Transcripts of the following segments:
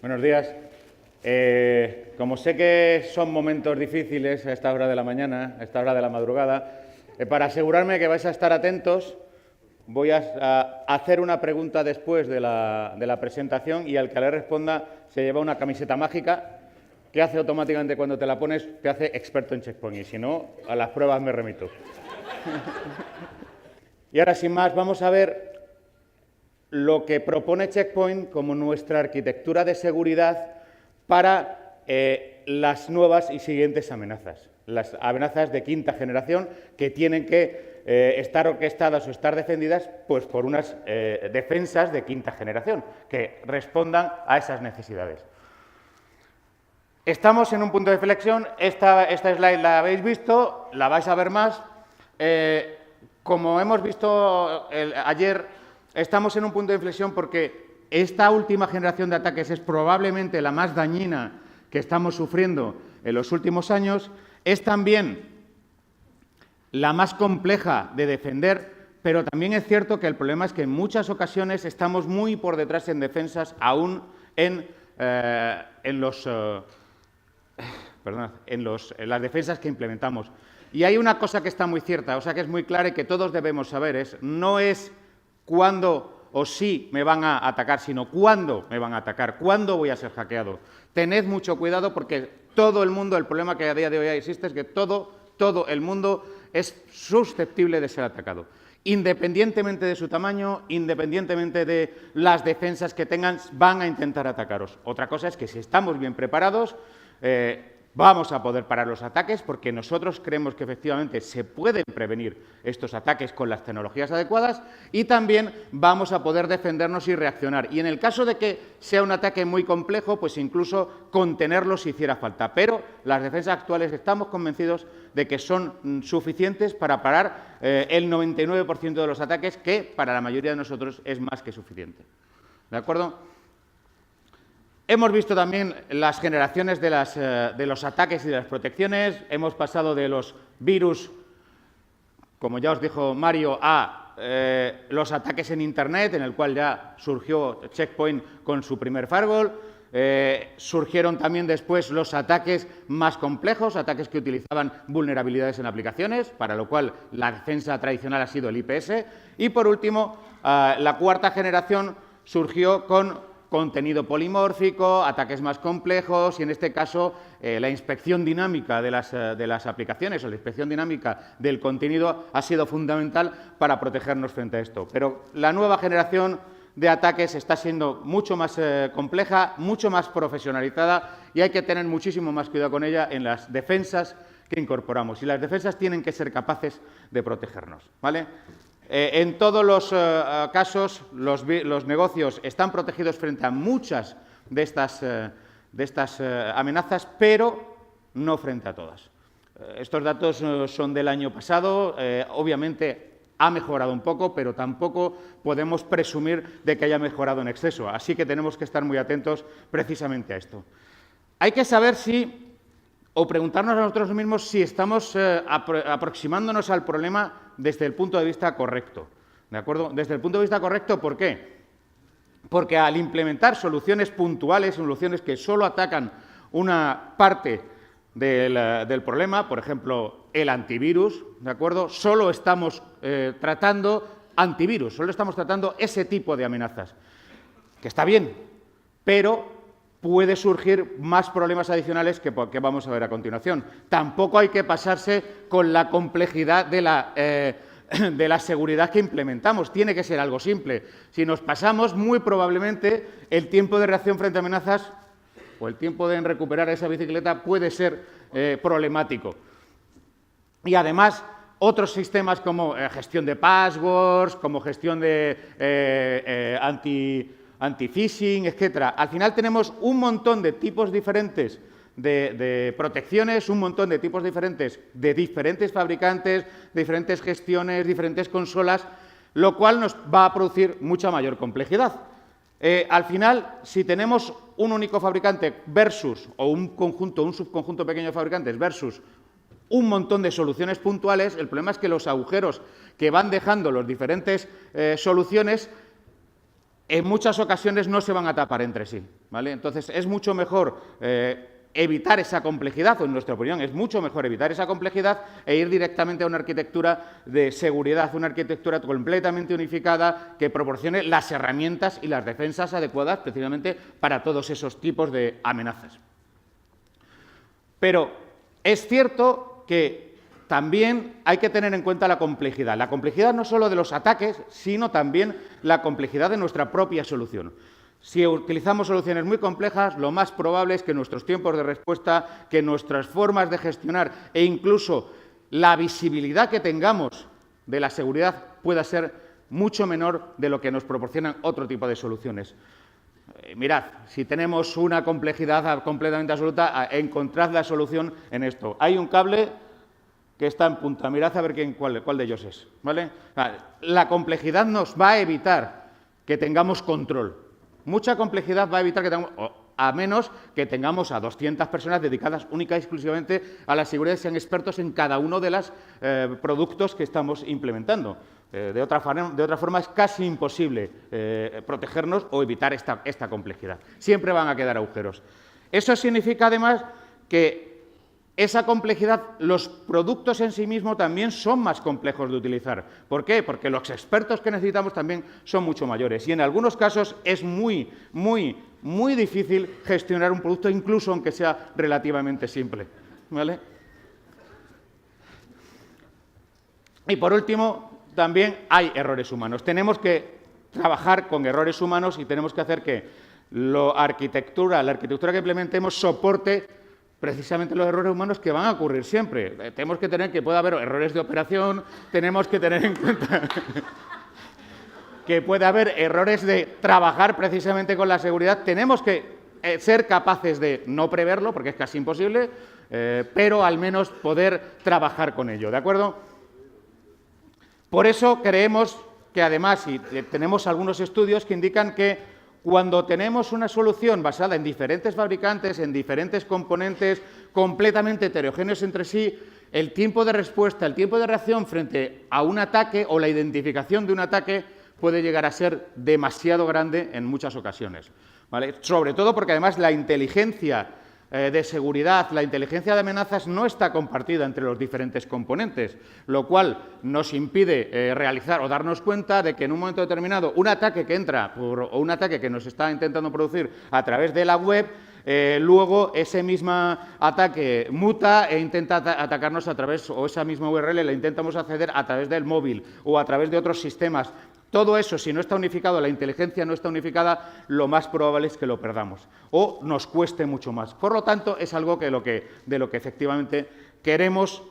Buenos días. Como sé que son momentos difíciles a esta hora de la mañana, a esta hora de la madrugada, para asegurarme que vais a estar atentos, voy a hacer una pregunta después de la presentación y al que le responda se lleva una camiseta mágica que hace automáticamente cuando te la pones, te hace experto en Check Point y si no, a las pruebas me remito. Y ahora, sin más, vamos a ver lo que propone Check Point como nuestra arquitectura de seguridad para las nuevas y siguientes amenazas. Las amenazas de quinta generación que tienen que estar orquestadas o estar defendidas pues, por unas defensas de quinta generación que respondan a esas necesidades. Estamos en un punto de inflexión. Esta slide la habéis visto, la vais a ver más. Como hemos visto ayer, estamos en un punto de inflexión porque esta última generación de ataques es probablemente la más dañina que estamos sufriendo en los últimos años. Es también la más compleja de defender, pero también es cierto que el problema es que en muchas ocasiones estamos muy por detrás en defensas, aún en las defensas que implementamos. Y hay una cosa que está muy cierta, o sea que es muy clara y que todos debemos saber, no es cuándo o si me van a atacar, sino cuándo me van a atacar, cuándo voy a ser hackeado. Tened mucho cuidado porque todo el mundo, el problema que a día de hoy existe es que todo el mundo es susceptible de ser atacado. Independientemente de su tamaño, independientemente de las defensas que tengan, van a intentar atacaros. Otra cosa es que si estamos bien preparados, vamos a poder parar los ataques porque nosotros creemos que efectivamente se pueden prevenir estos ataques con las tecnologías adecuadas y también vamos a poder defendernos y reaccionar. Y en el caso de que sea un ataque muy complejo, pues incluso contenerlo si hiciera falta. Pero las defensas actuales estamos convencidos de que son suficientes para parar el 99% de los ataques, que para la mayoría de nosotros es más que suficiente. ¿De acuerdo? Hemos visto también las generaciones de los ataques y de las protecciones. Hemos pasado de los virus, como ya os dijo Mario, a los ataques en Internet, en el cual ya surgió Check Point con su primer firewall. Surgieron también después los ataques más complejos, ataques que utilizaban vulnerabilidades en aplicaciones, para lo cual la defensa tradicional ha sido el IPS. Y, por último, la cuarta generación surgió con contenido polimórfico, ataques más complejos y, en este caso, la inspección dinámica de las aplicaciones o la inspección dinámica del contenido ha sido fundamental para protegernos frente a esto. Pero la nueva generación de ataques está siendo mucho más compleja, mucho más profesionalizada y hay que tener muchísimo más cuidado con ella en las defensas que incorporamos. Y las defensas tienen que ser capaces de protegernos, ¿vale? En todos los casos, los negocios están protegidos frente a muchas de estas amenazas, pero no frente a todas. Estos datos son del año pasado. Obviamente ha mejorado un poco, pero tampoco podemos presumir de que haya mejorado en exceso. Así que tenemos que estar muy atentos precisamente a esto. Hay que saber o preguntarnos a nosotros mismos si estamos aproximándonos al problema desde el punto de vista correcto, ¿de acuerdo? Desde el punto de vista correcto, ¿por qué? Porque al implementar soluciones puntuales, soluciones que solo atacan una parte del problema, por ejemplo, el antivirus, ¿de acuerdo? Solo estamos tratando antivirus, solo estamos tratando ese tipo de amenazas, que está bien, pero puede surgir más problemas adicionales que vamos a ver a continuación. Tampoco hay que pasarse con la complejidad de la seguridad que implementamos. Tiene que ser algo simple. Si nos pasamos, muy probablemente el tiempo de reacción frente a amenazas o el tiempo de recuperar esa bicicleta puede ser problemático. Y además, otros sistemas como gestión de passwords, como gestión de anti-phishing, etcétera. Al final tenemos un montón de tipos diferentes de protecciones, un montón de tipos diferentes de diferentes fabricantes, diferentes gestiones, diferentes consolas, lo cual nos va a producir mucha mayor complejidad. Al final, si tenemos un único fabricante versus, o un subconjunto pequeño de fabricantes versus un montón de soluciones puntuales, el problema es que los agujeros que van dejando las diferentes soluciones, en muchas ocasiones no se van a tapar entre sí, ¿vale? Entonces, es mucho mejor evitar esa complejidad, o en nuestra opinión es mucho mejor evitar esa complejidad e ir directamente a una arquitectura de seguridad, una arquitectura completamente unificada que proporcione las herramientas y las defensas adecuadas precisamente para todos esos tipos de amenazas. Pero es cierto que también hay que tener en cuenta la complejidad no solo de los ataques, sino también la complejidad de nuestra propia solución. Si utilizamos soluciones muy complejas, lo más probable es que nuestros tiempos de respuesta, que nuestras formas de gestionar e incluso la visibilidad que tengamos de la seguridad pueda ser mucho menor de lo que nos proporcionan otro tipo de soluciones. Mirad, si tenemos una complejidad completamente absoluta, encontrad la solución en esto. Hay un cable que está en punta, mirad a ver cuál de ellos es, ¿vale? La complejidad nos va a evitar que tengamos control. Mucha complejidad va a evitar que tengamos, a menos que tengamos a 200 personas dedicadas única y exclusivamente a la seguridad y sean expertos en cada uno de los productos que estamos implementando. De otra forma, es casi imposible protegernos o evitar esta complejidad. Siempre van a quedar agujeros. Eso significa, además, que esa complejidad, los productos en sí mismos también son más complejos de utilizar. ¿Por qué? Porque los expertos que necesitamos también son mucho mayores y en algunos casos es muy difícil gestionar un producto, incluso aunque sea relativamente simple, ¿vale? Y por último, también hay errores humanos. Tenemos que trabajar con errores humanos y tenemos que hacer que la arquitectura que implementemos soporte precisamente los errores humanos que van a ocurrir siempre. Tenemos que tener que puede haber errores de operación, tenemos que tener en cuenta que puede haber errores de trabajar precisamente con la seguridad. Tenemos que ser capaces de no preverlo, porque es casi imposible, pero al menos poder trabajar con ello, ¿de acuerdo? Por eso creemos que además, y tenemos algunos estudios que indican que cuando tenemos una solución basada en diferentes fabricantes, en diferentes componentes completamente heterogéneos entre sí, el tiempo de respuesta, el tiempo de reacción frente a un ataque o la identificación de un ataque puede llegar a ser demasiado grande en muchas ocasiones, ¿vale? Sobre todo porque además la inteligencia de seguridad, la inteligencia de amenazas no está compartida entre los diferentes componentes, lo cual nos impide realizar o darnos cuenta de que en un momento determinado un ataque que entra o un ataque que nos está intentando producir a través de la web, luego ese mismo ataque muta e intenta atacarnos a través, o esa misma URL la intentamos acceder a través del móvil o a través de otros sistemas. Todo eso, si no está unificado, la inteligencia no está unificada, lo más probable es que lo perdamos o nos cueste mucho más. Por lo tanto, es algo de lo que efectivamente queremos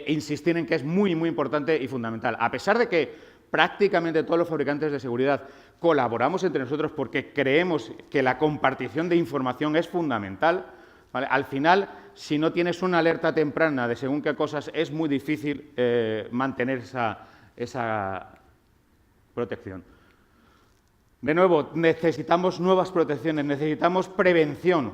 insistir en que es muy importante y fundamental. A pesar de que prácticamente todos los fabricantes de seguridad colaboramos entre nosotros porque creemos que la compartición de información es fundamental, ¿vale? Al final, si no tienes una alerta temprana de según qué cosas, es muy difícil mantener esa protección. De nuevo, necesitamos nuevas protecciones, necesitamos prevención.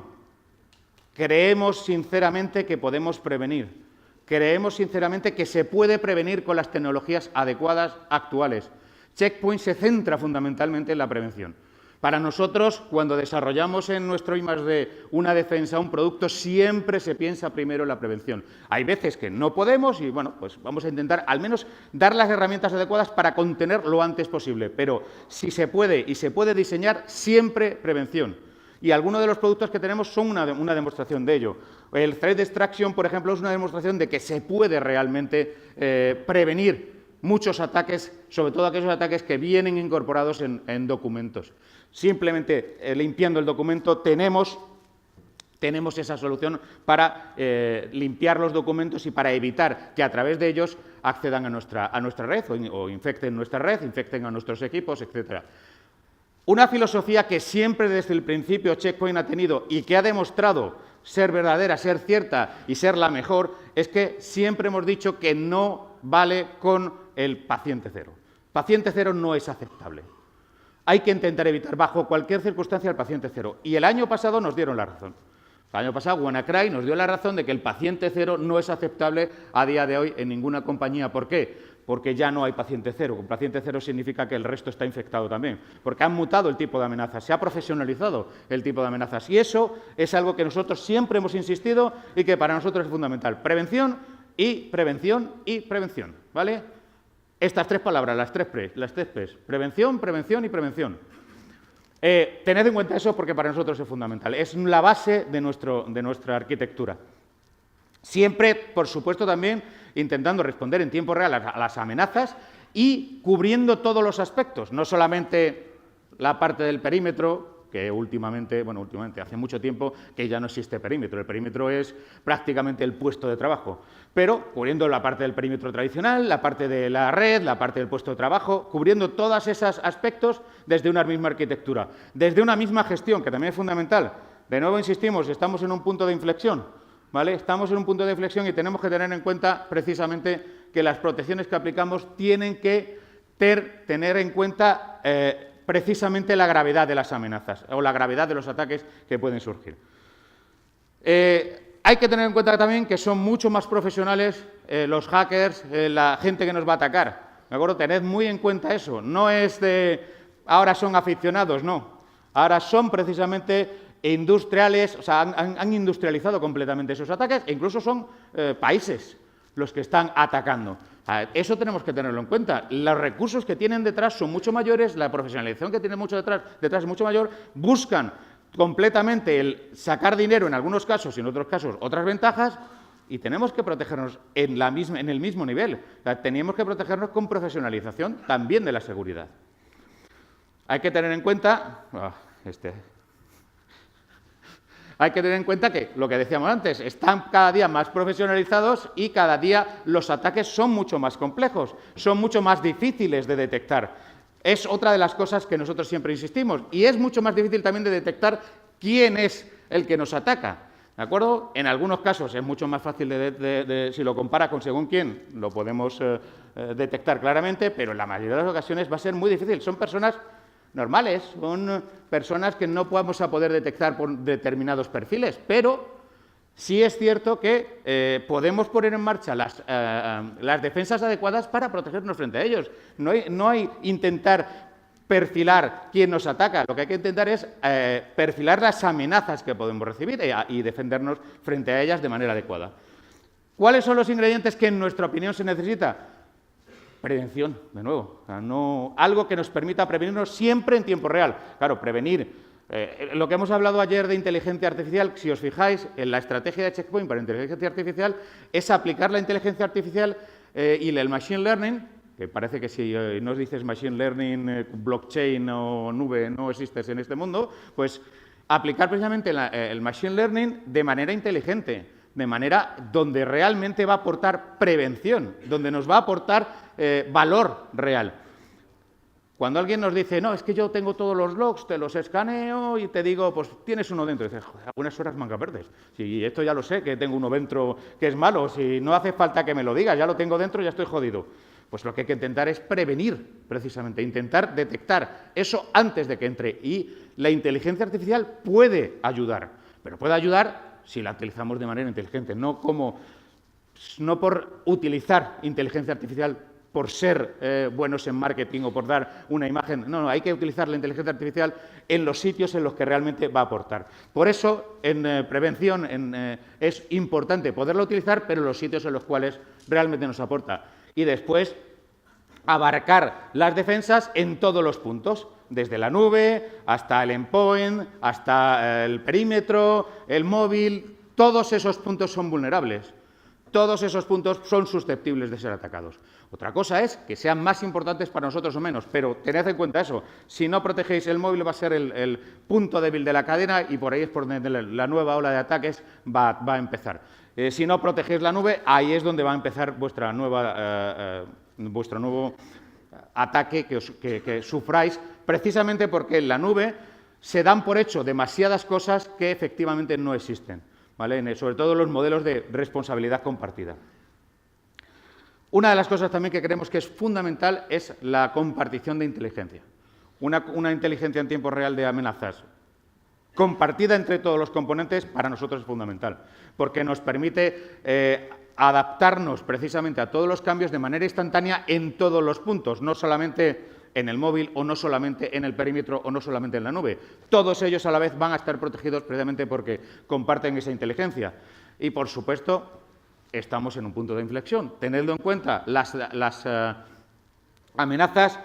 Creemos sinceramente que podemos prevenir. Creemos sinceramente que se puede prevenir con las tecnologías adecuadas actuales. Check Point se centra fundamentalmente en la prevención. Para nosotros, cuando desarrollamos en nuestro I+D una defensa, un producto, siempre se piensa primero en la prevención. Hay veces que no podemos y, bueno, pues vamos a intentar al menos dar las herramientas adecuadas para contener lo antes posible. Pero si se puede y se puede diseñar, siempre prevención. Y algunos de los productos que tenemos son una demostración de ello. El Threat Extraction, por ejemplo, es una demostración de que se puede realmente prevenir muchos ataques, sobre todo aquellos ataques que vienen incorporados en documentos. Simplemente limpiando el documento tenemos esa solución para limpiar los documentos y para evitar que a través de ellos accedan a nuestra red o infecten nuestra red, infecten a nuestros equipos, etc. Una filosofía que siempre desde el principio Check Point ha tenido y que ha demostrado ser verdadera, ser cierta y ser la mejor, es que siempre hemos dicho que no vale con el paciente cero. Paciente cero no es aceptable. Hay que intentar evitar bajo cualquier circunstancia el paciente cero. Y el año pasado nos dieron la razón. El año pasado, WannaCry nos dio la razón de que el paciente cero no es aceptable a día de hoy en ninguna compañía. ¿Por qué? Porque ya no hay paciente cero. Un paciente cero significa que el resto está infectado también, porque han mutado el tipo de amenazas, se ha profesionalizado el tipo de amenazas. Y eso es algo que nosotros siempre hemos insistido y que para nosotros es fundamental. Prevención y prevención y prevención, ¿vale? Estas tres palabras, las tres P's, prevención, prevención y prevención. Tened en cuenta eso porque para nosotros es fundamental. Es la base de nuestra arquitectura. Siempre, por supuesto, también intentando responder en tiempo real a las amenazas y cubriendo todos los aspectos, no solamente la parte del perímetro, que últimamente, hace mucho tiempo que ya no existe perímetro. El perímetro es prácticamente el puesto de trabajo, pero cubriendo la parte del perímetro tradicional, la parte de la red, la parte del puesto de trabajo, cubriendo todos esos aspectos desde una misma arquitectura, desde una misma gestión, que también es fundamental. De nuevo insistimos, estamos en un punto de inflexión, ¿vale? Estamos en un punto de inflexión y tenemos que tener en cuenta precisamente que las protecciones que aplicamos tienen que tener en cuenta precisamente la gravedad de las amenazas o la gravedad de los ataques que pueden surgir. Hay que tener en cuenta también que son mucho más profesionales los hackers, la gente que nos va a atacar, ¿de acuerdo? Tened muy en cuenta eso. No es de ahora son aficionados, no. Ahora son precisamente industriales, o sea, han industrializado completamente esos ataques e incluso son países los que están atacando. Eso tenemos que tenerlo en cuenta. Los recursos que tienen detrás son mucho mayores, la profesionalización que tienen mucho detrás es mucho mayor, buscan completamente el sacar dinero en algunos casos y en otros casos otras ventajas y tenemos que protegernos en el mismo nivel. O sea, tenemos que protegernos con profesionalización también de la seguridad. Hay que tener en cuenta... Hay que tener en cuenta que, lo que decíamos antes, están cada día más profesionalizados y cada día los ataques son mucho más complejos, son mucho más difíciles de detectar. Es otra de las cosas que nosotros siempre insistimos. Y es mucho más difícil también de detectar quién es el que nos ataca. ¿De acuerdo? En algunos casos es mucho más fácil, si lo compara con según quién, lo podemos detectar claramente, pero en la mayoría de las ocasiones va a ser muy difícil. Son personas normales, son personas que no vamos a poder detectar por determinados perfiles, pero sí es cierto que podemos poner en marcha las defensas adecuadas para protegernos frente a ellos. No hay intentar perfilar quién nos ataca, lo que hay que intentar es perfilar las amenazas que podemos recibir y defendernos frente a ellas de manera adecuada. ¿Cuáles son los ingredientes que en nuestra opinión se necesita? Prevención, de nuevo, o sea, algo que nos permita prevenirnos siempre en tiempo real. Claro, prevenir. Lo que hemos hablado ayer de inteligencia artificial, si os fijáis, en la estrategia de Check Point para inteligencia artificial es aplicar la inteligencia artificial y el machine learning, que parece que si no dices machine learning, blockchain o nube no existes en este mundo, pues aplicar precisamente el machine learning de manera inteligente, de manera donde realmente va a aportar prevención, donde nos va a aportar valor real. Cuando alguien nos dice, no, es que yo tengo todos los logs, te los escaneo y te digo, pues tienes uno dentro. Y dices, joder, algunas horas manga verdes. Si esto ya lo sé, que tengo uno dentro que es malo, si no hace falta que me lo digas, ya lo tengo dentro, ya estoy jodido. Pues lo que hay que intentar es prevenir, precisamente, intentar detectar eso antes de que entre. Y la inteligencia artificial puede ayudar, pero puede ayudar si la utilizamos de manera inteligente, no por utilizar inteligencia artificial por ser buenos en marketing o por dar una imagen. No, hay que utilizar la inteligencia artificial en los sitios en los que realmente va a aportar. Por eso, en prevención es importante poderla utilizar, pero en los sitios en los cuales realmente nos aporta. Y después, abarcar las defensas en todos los puntos, desde la nube hasta el endpoint, hasta el perímetro, el móvil. Todos esos puntos son vulnerables. Todos esos puntos son susceptibles de ser atacados. Otra cosa es que sean más importantes para nosotros o menos, pero tened en cuenta eso. Si no protegéis el móvil va a ser el punto débil de la cadena y por ahí es por donde la nueva ola de ataques va a empezar. Si no protegéis la nube, ahí es donde va a empezar vuestro nuevo ataque que sufráis, precisamente porque en la nube se dan por hecho demasiadas cosas que efectivamente no existen, ¿vale? Sobre todo los modelos de responsabilidad compartida. Una de las cosas también que creemos que es fundamental es la compartición de inteligencia. Una inteligencia en tiempo real de amenazas compartida entre todos los componentes, para nosotros es fundamental, porque nos permite adaptarnos precisamente a todos los cambios de manera instantánea en todos los puntos, no solamente en el móvil o no solamente en el perímetro o no solamente en la nube. Todos ellos a la vez van a estar protegidos precisamente porque comparten esa inteligencia. Y, por supuesto, estamos en un punto de inflexión. Tenedlo en cuenta, las amenazas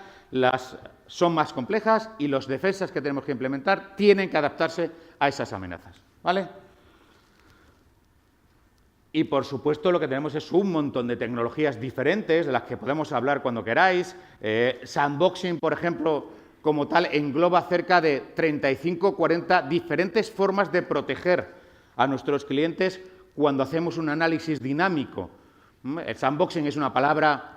son más complejas y las defensas que tenemos que implementar tienen que adaptarse a esas amenazas, ¿vale? Y, por supuesto, lo que tenemos es un montón de tecnologías diferentes de las que podemos hablar cuando queráis. Sandboxing, por ejemplo, como tal, engloba cerca de 35 o 40 diferentes formas de proteger a nuestros clientes cuando hacemos un análisis dinámico. El sandboxing es una palabra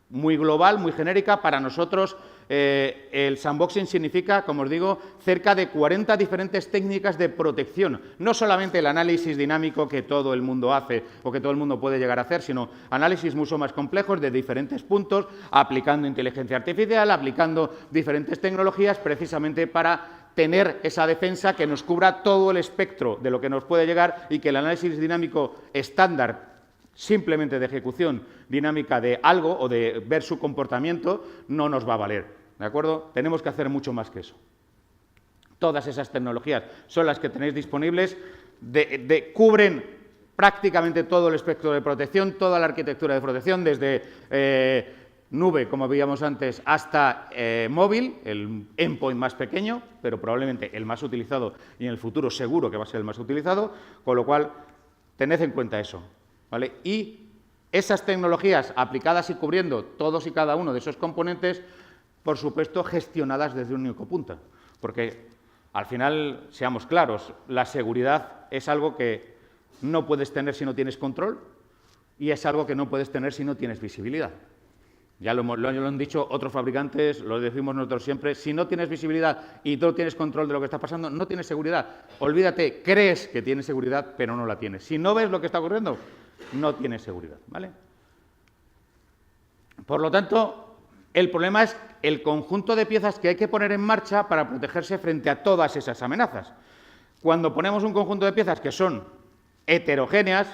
muy global, muy genérica. Para nosotros, el sandboxing significa, como os digo, cerca de 40 diferentes técnicas de protección. No solamente el análisis dinámico que todo el mundo hace o que todo el mundo puede llegar a hacer, sino análisis mucho más complejos de diferentes puntos, aplicando inteligencia artificial, aplicando diferentes tecnologías, precisamente para tener esa defensa que nos cubra todo el espectro de lo que nos puede llegar y que el análisis dinámico estándar, simplemente de ejecución dinámica de algo o de ver su comportamiento, no nos va a valer, ¿de acuerdo? Tenemos que hacer mucho más que eso. Todas esas tecnologías son las que tenéis disponibles, cubren prácticamente todo el espectro de protección, toda la arquitectura de protección, desde nube, como veíamos antes, hasta móvil, el endpoint más pequeño, pero probablemente el más utilizado y en el futuro seguro que va a ser el más utilizado, con lo cual tened en cuenta eso, ¿vale? Y esas tecnologías aplicadas y cubriendo todos y cada uno de esos componentes, por supuesto, gestionadas desde un único punto, porque al final, seamos claros, la seguridad es algo que no puedes tener si no tienes control y es algo que no puedes tener si no tienes visibilidad. Ya lo han dicho otros fabricantes, lo decimos nosotros siempre, si no tienes visibilidad y no tienes control de lo que está pasando, no tienes seguridad. Olvídate, crees que tienes seguridad, pero no la tienes. Si no ves lo que está ocurriendo, no tienes seguridad, ¿vale? Por lo tanto, el problema es el conjunto de piezas que hay que poner en marcha para protegerse frente a todas esas amenazas. Cuando ponemos un conjunto de piezas que son heterogéneas,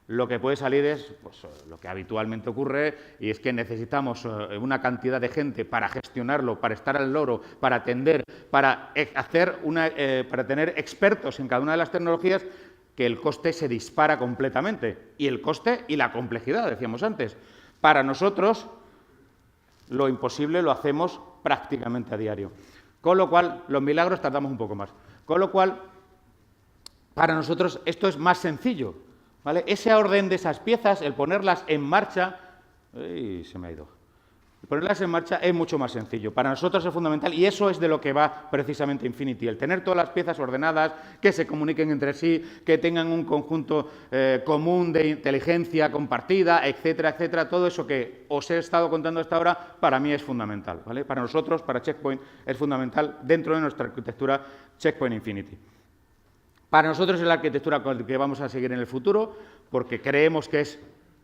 lo que puede salir es pues, lo que habitualmente ocurre, y es que necesitamos una cantidad de gente para gestionarlo, para estar al loro, para atender, para tener expertos en cada una de las tecnologías, que el coste se dispara completamente. Y el coste y la complejidad, decíamos antes. Para nosotros, lo imposible lo hacemos prácticamente a diario. Con lo cual, los milagros tardamos un poco más. Con lo cual, para nosotros esto es más sencillo, ¿vale? Ese orden de esas piezas, el ponerlas en marcha, se me ha ido. Ponerlas en marcha es mucho más sencillo. Para nosotros es fundamental y eso es de lo que va precisamente Infinity. El tener todas las piezas ordenadas, que se comuniquen entre sí, que tengan un conjunto común de inteligencia compartida, etcétera, etcétera. Todo eso que os he estado contando hasta ahora, para mí es fundamental, ¿vale? Para nosotros, para Check Point, es fundamental dentro de nuestra arquitectura Check Point Infinity. Para nosotros es la arquitectura con la que vamos a seguir en el futuro, porque creemos que es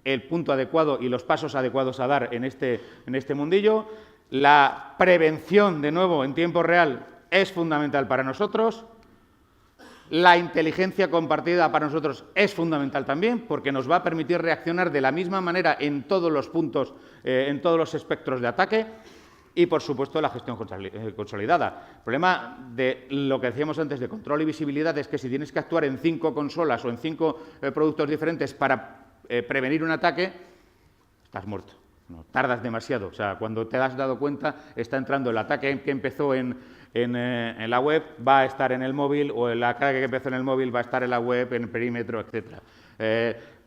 el punto adecuado y los pasos adecuados a dar en este mundillo. La prevención, de nuevo, en tiempo real, es fundamental para nosotros. La inteligencia compartida para nosotros es fundamental también, porque nos va a permitir reaccionar de la misma manera en todos los puntos, en todos los espectros de ataque. Y, por supuesto, la gestión consolidada. El problema de lo que decíamos antes de control y visibilidad es que si tienes que actuar en 5 consolas o en 5 productos diferentes para prevenir un ataque, estás muerto. No, tardas demasiado. O sea, cuando te has dado cuenta, está entrando el ataque que empezó en la web, va a estar en el móvil, o el ataque que empezó en el móvil va a estar en la web, en el perímetro, etcétera.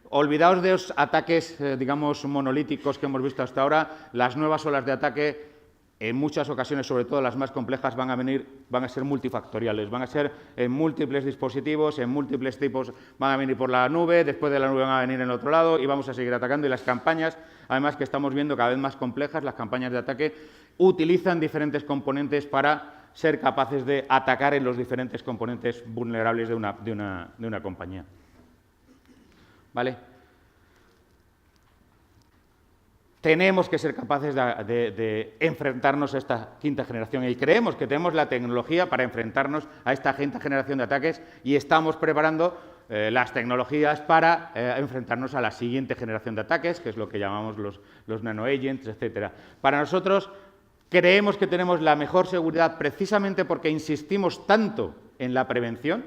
Olvidaos de los ataques, digamos, monolíticos que hemos visto hasta ahora. Las nuevas olas de ataque, en muchas ocasiones, sobre todo las más complejas, van a ser multifactoriales, van a ser en múltiples dispositivos, en múltiples tipos, van a venir por la nube, después de la nube van a venir en el otro lado y vamos a seguir atacando. Y las campañas, además que estamos viendo cada vez más complejas, las campañas de ataque utilizan diferentes componentes para ser capaces de atacar en los diferentes componentes vulnerables de una compañía. ¿Vale? tenemos que ser capaces de enfrentarnos a esta quinta generación y creemos que tenemos la tecnología para enfrentarnos a esta quinta generación de ataques y estamos preparando las tecnologías para enfrentarnos a la siguiente generación de ataques, que es lo que llamamos los nanoagents, etcétera. Para nosotros, creemos que tenemos la mejor seguridad precisamente porque insistimos tanto en la prevención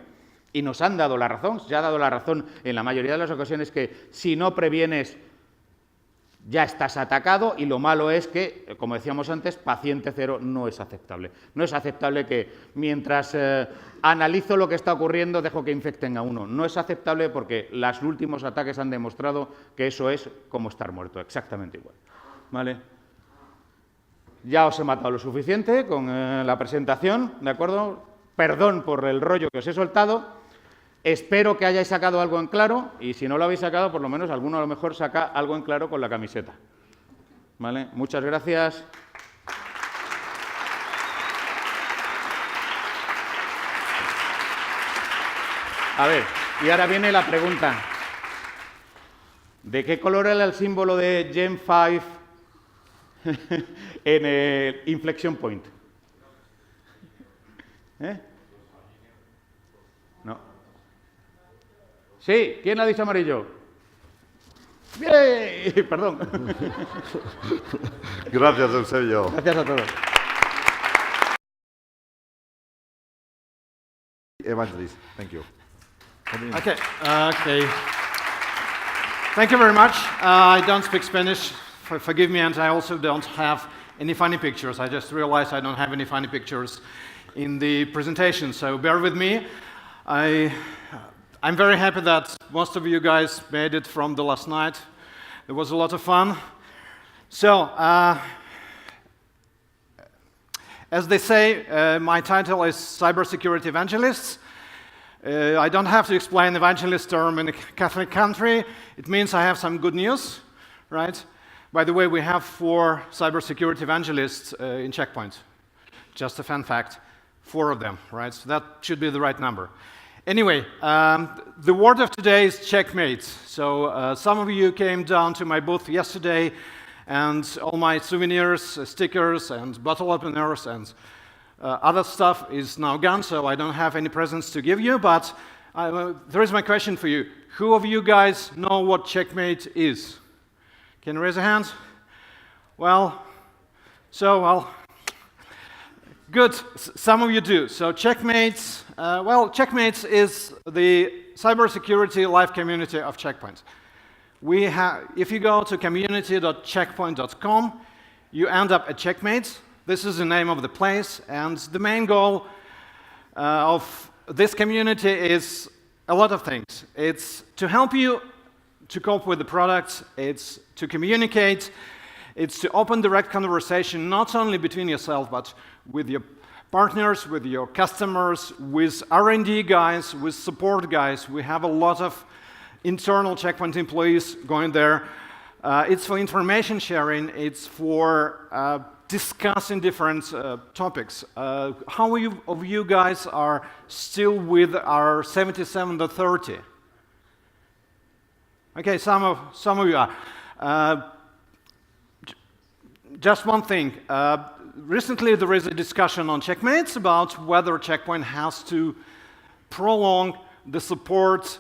y nos han dado la razón, se ha dado la razón en la mayoría de las ocasiones que si no previenes ya estás atacado y lo malo es que, como decíamos antes, paciente cero no es aceptable. No es aceptable que mientras analizo lo que está ocurriendo dejo que infecten a uno. No es aceptable porque los últimos ataques han demostrado que eso es como estar muerto, exactamente igual. ¿Vale? Ya os he matado lo suficiente con la presentación, ¿de acuerdo? Perdón por el rollo que os he soltado. Espero que hayáis sacado algo en claro y si no lo habéis sacado, por lo menos alguno a lo mejor saca algo en claro con la camiseta. ¿Vale? Muchas gracias. A ver, y ahora viene la pregunta. ¿De qué color era el símbolo de Gen 5 en el inflection point? No. Sí, ¿quién ha dicho amarillo? ¡Bien! Perdón. Gracias, Eusebio. Gracias a todos. Evangelist, thank you. Okay. Thank you very much. I don't speak Spanish. Forgive me, and I also don't have any funny pictures. I just realized I don't have any funny pictures in the presentation, so bear with me. I'm very happy that most of you guys made it from the last night. It was a lot of fun. So, as they say, my title is Cybersecurity Evangelist. I don't have to explain evangelist term in a Catholic country. It means I have some good news, right? By the way, we have 4 cybersecurity evangelists in Check Point. Just a fun fact, 4 of them, right? So that should be the right number. Anyway, the word of today is checkmate. So some of you came down to my booth yesterday, and all my souvenirs, stickers, and bottle openers, and other stuff is now gone, so I don't have any presents to give you, but there is my question for you. Who of you guys know what checkmate is? Can you raise a hand? Well, good, some of you do. So checkmates, checkmates is the cybersecurity live community of Check Point. If you go to community.checkpoint.com, you end up at Checkmates. This is the name of the place, and the main goal of this community is a lot of things. It's to help you to cope with the products, it's to communicate, it's to open direct conversation, not only between yourself, but with your partners, with your customers, with R&D guys, with support guys. We have a lot of internal Check Point employees going there. It's for information sharing, it's for discussing different topics. How many of you guys are still with our 7730? Okay, some of you are. Just one thing. Recently, there is a discussion on Checkmates about whether Check Point has to prolong the support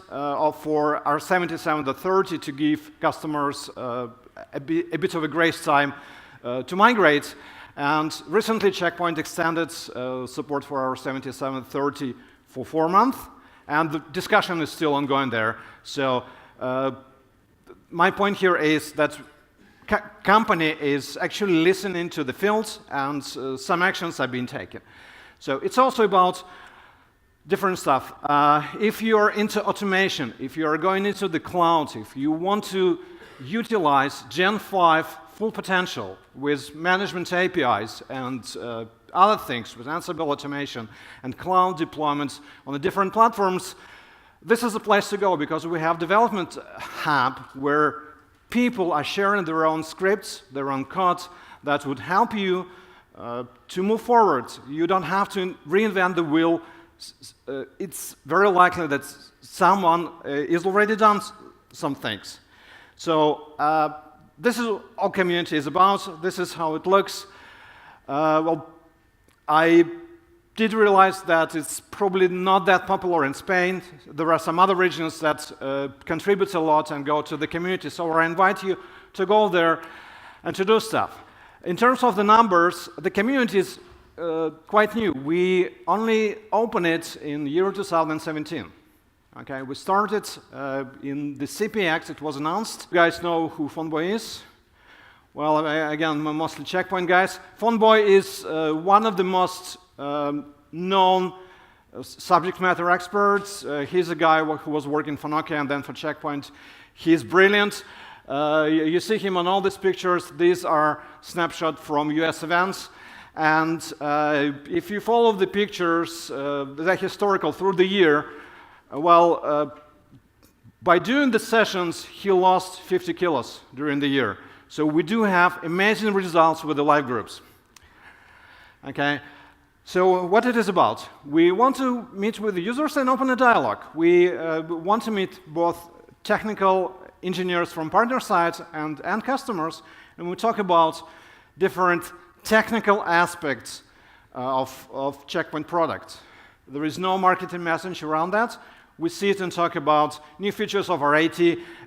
for our 7730 to give customers a bit of a grace time to migrate. And recently, Check Point extended support for our 7730 for 4 months, and the discussion is still ongoing there. So my point here is that company is actually listening to the field, and some actions have been taken. So it's also about different stuff. If you're into automation, if you're going into the cloud, if you want to utilize Gen 5 full potential with management APIs and other things with Ansible automation and cloud deployments on the different platforms, this is the place to go, because we have development hub where people are sharing their own scripts, their own code that would help you to move forward. You don't have to reinvent the wheel. It's very likely that someone is already done some things. So this is all community is about. This is how it looks. Well, I did realize that it's probably not that popular in Spain. There are some other regions that contribute a lot and go to the community. So I invite you to go there and to do stuff. In terms of the numbers, the community is quite new. We only opened it in the year 2017. Okay, we started in the CPX. It was announced. You guys know who Phoneboy is? Well, again, mostly Checkpoint guys. Phoneboy is one of the most known subject matter experts. He's a guy who was working for Nokia and then for Checkpoint. He's brilliant. You see him on all these pictures. These are snapshots from US events. And if you follow the pictures, they're historical through the year. Well, by doing the sessions, he lost 50 kilos during the year. So we do have amazing results with the live groups. Okay, so what it is about? We want to meet with the users and open a dialogue. We want to meet both technical engineers from partner sides and end customers, and we talk about different technical aspects of Checkpoint product. There is no marketing message around that. We sit and talk about new features of our AT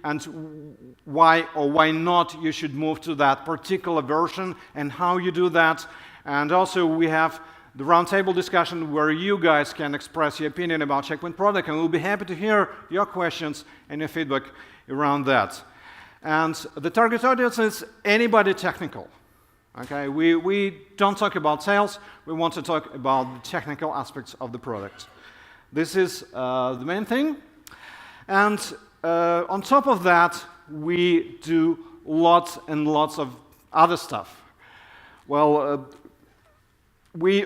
and why or why not you should move to that particular version and how you do that. And also we have the roundtable discussion where you guys can express your opinion about Checkpoint product, and we'll be happy to hear your questions and your feedback around that. And the target audience is anybody technical. Okay, we don't talk about sales, we want to talk about the technical aspects of the product. This is the main thing. And on top of that, we do lots and lots of other stuff. Well, we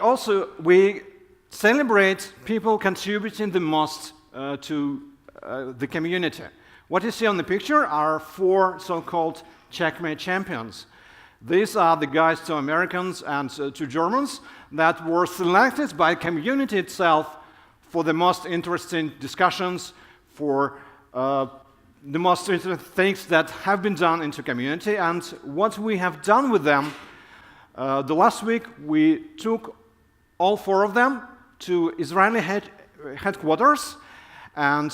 celebrate people contributing the most to the community. What you see on the picture are 4 so-called Checkmate champions. These are the guys, 2 Americans and 2 Germans, that were selected by the community itself for the most interesting discussions, for the most interesting things that have been done into community. And what we have done with them, the last week we took all 4 of them to Israeli headquarters, and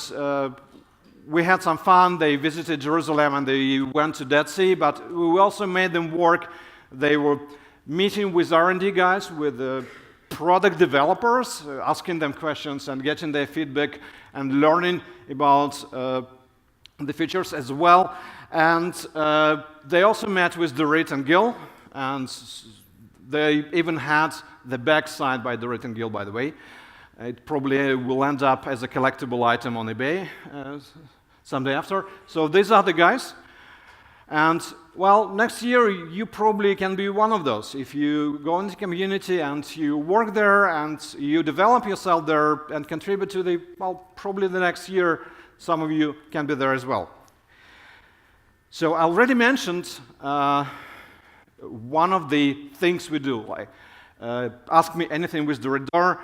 we had some fun. They visited Jerusalem and they went to Dead Sea, but we also made them work. They were meeting with R&D guys, with product developers, asking them questions and getting their feedback and learning about the features as well. And they also met with Dorit and Gil, and they even had the backside by Dorit and Gil, by the way. It probably will end up as a collectible item on eBay someday after. So these are the guys. And, well, next year you probably can be one of those. If you go into the community and you work there and you develop yourself there and contribute to the, well, probably the next year, some of you can be there as well. So I already mentioned one of the things we do, like ask me anything with the radar.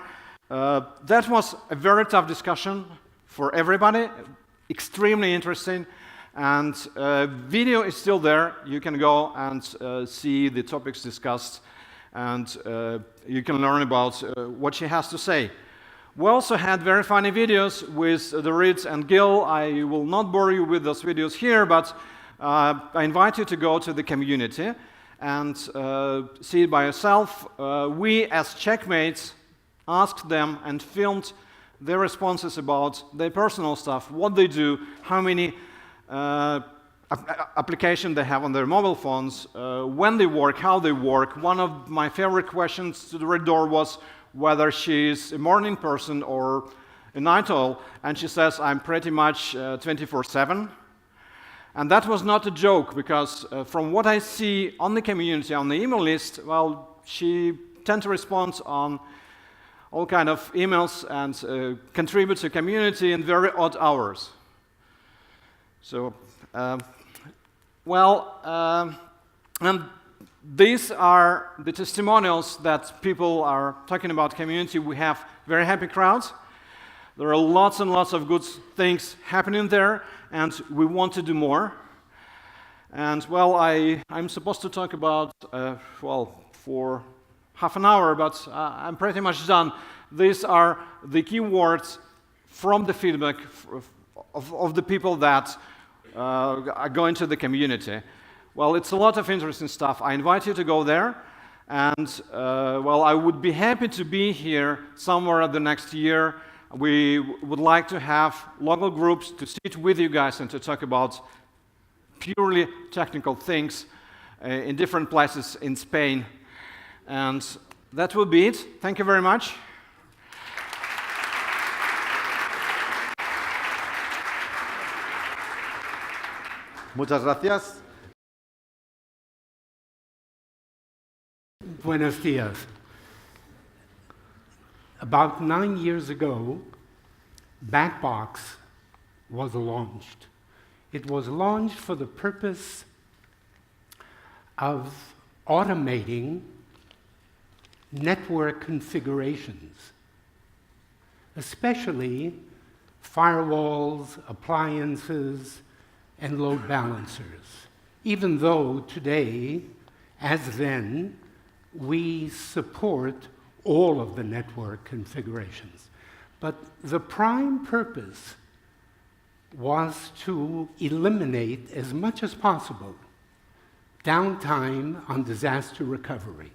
That was a very tough discussion for everybody, extremely interesting. And video is still there. You can go and see the topics discussed, and you can learn about what she has to say. We also had very funny videos with Dorit and Gil. I will not bore you with those videos here, but I invite you to go to the community and see it by yourself. We, as Checkmates, asked them and filmed their responses about their personal stuff, what they do, how many applications they have on their mobile phones, when they work, how they work. One of my favorite questions to the red door was whether she's a morning person or a night owl, and she says, I'm pretty much 24/7. And that was not a joke, because from what I see on the community, on the email list, well, she tends to respond on all kind of emails and contribute to community in very odd hours. So, and these are the testimonials that people are talking about community. We have very happy crowds. There are lots and lots of good things happening there, and we want to do more. And well, I'm supposed to talk about, well, for half an hour, but I'm pretty much done. These are the key words from the feedback of the people that are going to the community. Well, it's a lot of interesting stuff. I invite you to go there. And, well, I would be happy to be here somewhere the next year. We would like to have local groups to sit with you guys and to talk about purely technical things in different places in Spain. And that will be it. Thank you very much. Muchas gracias. Buenos dias. About 9 years ago, Backbox was launched. It was launched for the purpose of automating network configurations, especially firewalls, appliances, and load balancers. Even though today, as then, we support all of the network configurations. But the prime purpose was to eliminate as much as possible downtime on disaster recovery,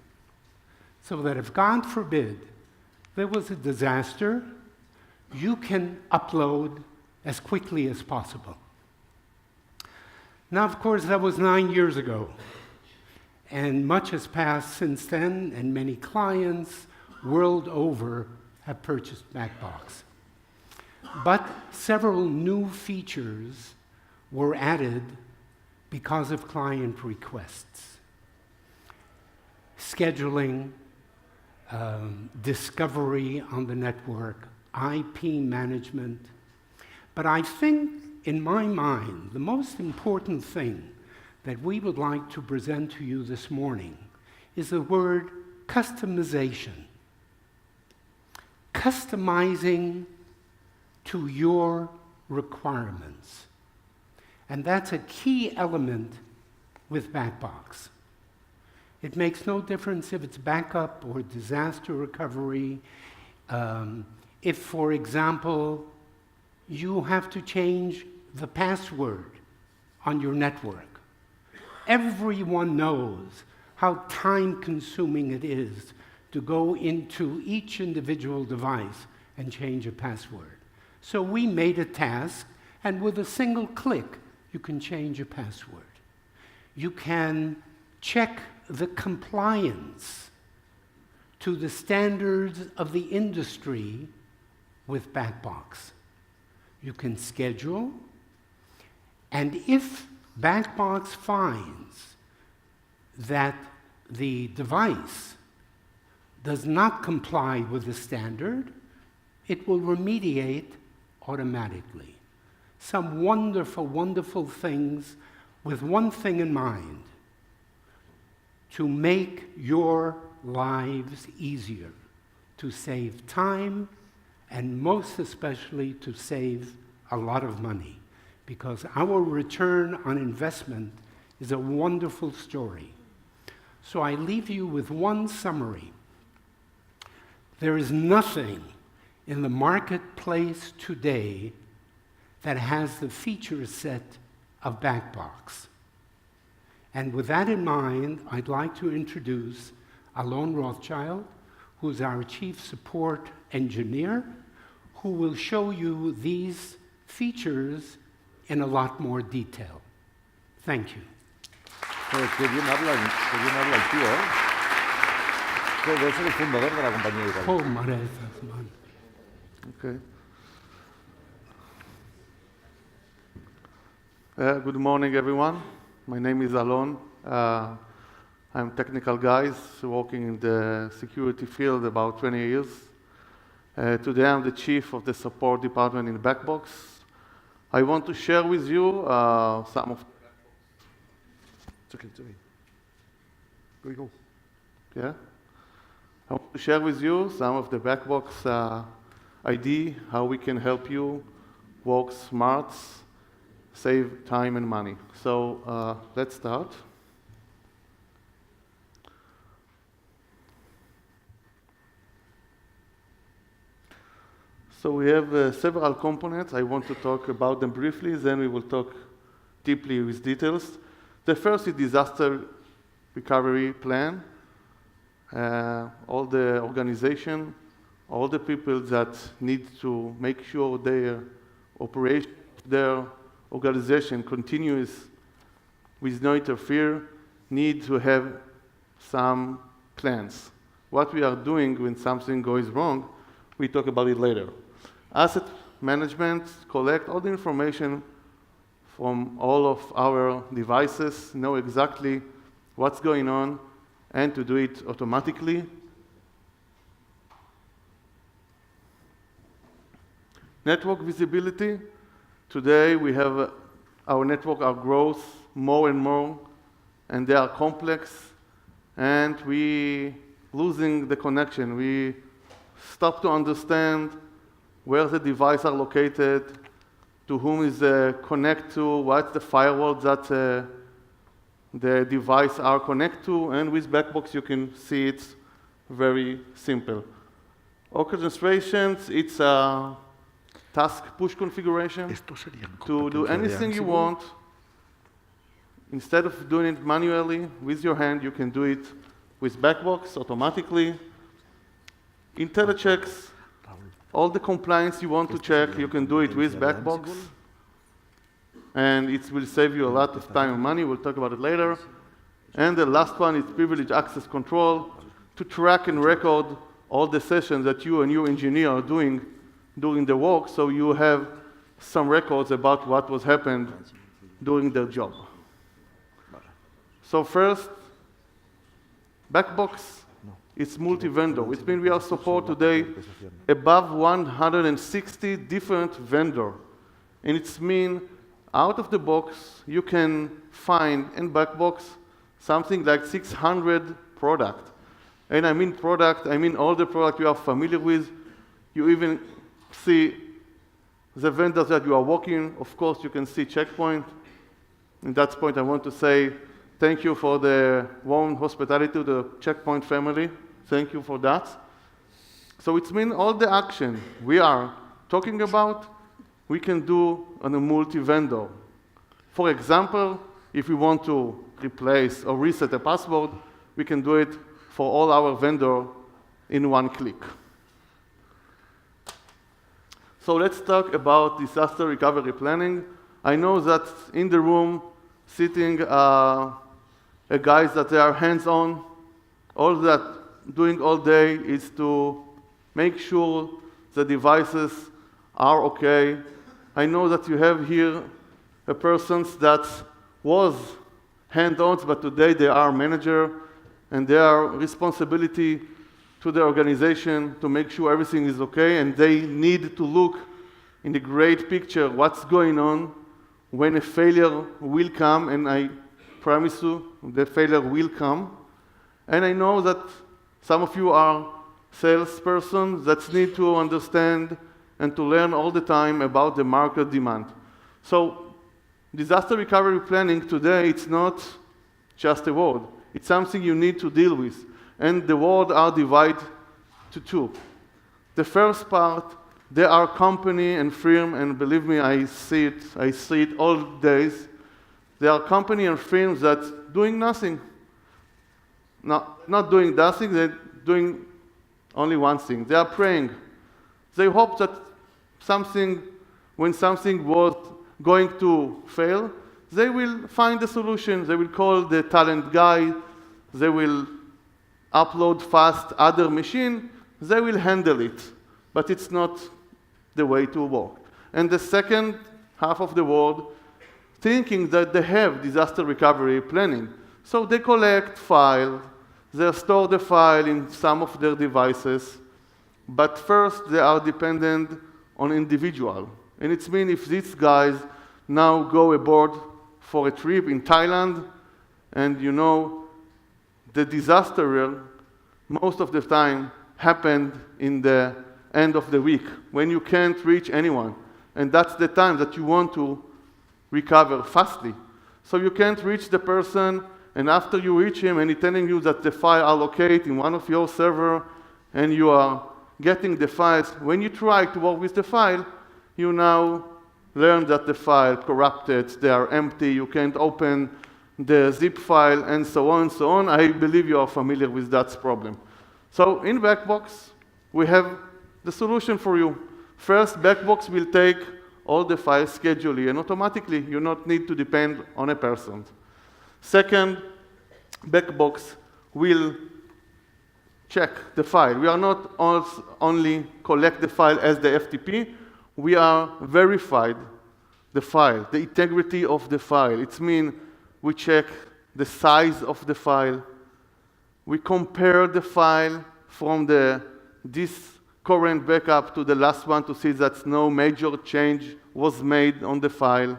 so that if, God forbid, there was a disaster, you can upload as quickly as possible. Now, of course, that was 9 years ago. And much has passed since then, and many clients world over have purchased Backbox. But several new features were added because of client requests. Scheduling, discovery on the network, IP management. But I think, in my mind, the most important thing that we would like to present to you this morning is the word customization. Customizing to your requirements. And that's a key element with Backbox. It makes no difference if it's backup or disaster recovery. If, for example, you have to change the password on your network. Everyone knows how time-consuming it is to go into each individual device and change a password. So we made a task, and with a single click, you can change a password. You can check the compliance to the standards of the industry with Backbox. You can schedule, and if Backbox finds that the device does not comply with the standard, it will remediate automatically. Some wonderful, wonderful things with one thing in mind: to make your lives easier, to save time, and most especially to save a lot of money, because our return on investment is a wonderful story. So I leave you with one summary. There is nothing in the marketplace today that has the feature set of Backbox. And with that in mind, I'd like to introduce Alon Rothschild, who's our Chief Support Engineer, who will show you these features in a lot more detail. Thank you. Qué bien habla el tío, ¿eh? Debe ser el fundador de la compañía igual. Oh, maravillas, man. Okay. Good morning, everyone. My name is Alon. I'm technical guy working in the security field about 20 years. Today I'm the chief of the support department in Backbox. I want to share with you some of... It's okay. Go. Yeah? I want to share with you some of the Backbox idea, how we can help you work smart, save time and money. So let's start. So we have several components. I want to talk about them briefly, then we will talk deeply with details. The first is disaster recovery plan. All the organization, all the people that need to make sure their operation, their organization continues with no interfere, need to have some plans. What we are doing when something goes wrong, we talk about it later. Asset management, collect all the information from all of our devices, know exactly what's going on, and to do it automatically. Network visibility. Today we have our network, our growth more and more, and they are complex, and we losing the connection. We stop to understand where the devices are located, to whom is connect to, what's the firewall that the device are connect to, and with Backbox you can see it's very simple. Orchestrations, it's a task push configuration to do anything you want. Instead of doing it manually with your hand, you can do it with Backbox automatically. IntelliChecks, all the compliance you want to check, you can do it with Backbox. And it will save you a lot of time and money. We'll talk about it later. And the last one is privileged access control to track and record all the sessions that you and your engineer are doing during the work, so you have some records about what was happened during their job. So first, Backbox is multi-vendor. It means we are support today above 160 different vendors. And it means out of the box, you can find in Backbox something like 600 products. And I mean product, I mean all the products you are familiar with. You even see the vendors that you are working. Of course, you can see Check Point. In that point, I want to say thank you for the warm hospitality to the Check Point family. Thank you for that. So it means all the action we are talking about, we can do on a multi-vendor. For example, if we want to replace or reset a password, we can do it for all our vendors in one click. So let's talk about disaster recovery planning. I know that in the room sitting guys that they are hands-on, all that doing all day is to make sure the devices are okay. I know that you have here a person that was hands-on, but today they are manager, and they are responsibility to the organization to make sure everything is okay, and they need to look in the great picture what's going on when a failure will come, and I promise you the failure will come. And I know that some of you are salespersons that need to understand and to learn all the time about the market demand. So disaster recovery planning today, it's not just a word. It's something you need to deal with. And the words are divided to two. The first part, there are company and firm, and believe me, I see it all days. There are company and firms that doing nothing. Not doing nothing, they're doing only one thing. They are praying. They hope that when something was going to fail, they will find a solution. They will call the talent guy. They will upload fast other machine. They will handle it. But it's not the way to work. And the second half of the world, thinking that they have disaster recovery planning. So they collect files. They store the file in some of their devices, but first they are dependent on individual. And it means if these guys now go aboard for a trip in Thailand, and you know the disaster most of the time happened in the end of the week when you can't reach anyone. And that's the time that you want to recover fastly. So you can't reach the person, and after you reach him and he's telling you that the file are located in one of your server and you are getting the files, when you try to work with the file, you now learn that the file corrupted, they are empty, you can't open the zip file, and so on and so on. I believe you are familiar with that problem. So in Backbox, we have the solution for you. First, Backbox will take all the files schedually, and automatically you not need to depend on a person. Second, Backbox will check the file. We are not only collect the file as the FTP, we are verified the file, the integrity of the file. It means we check the size of the file. We compare the file from this current backup to the last one to see that no major change was made on the file.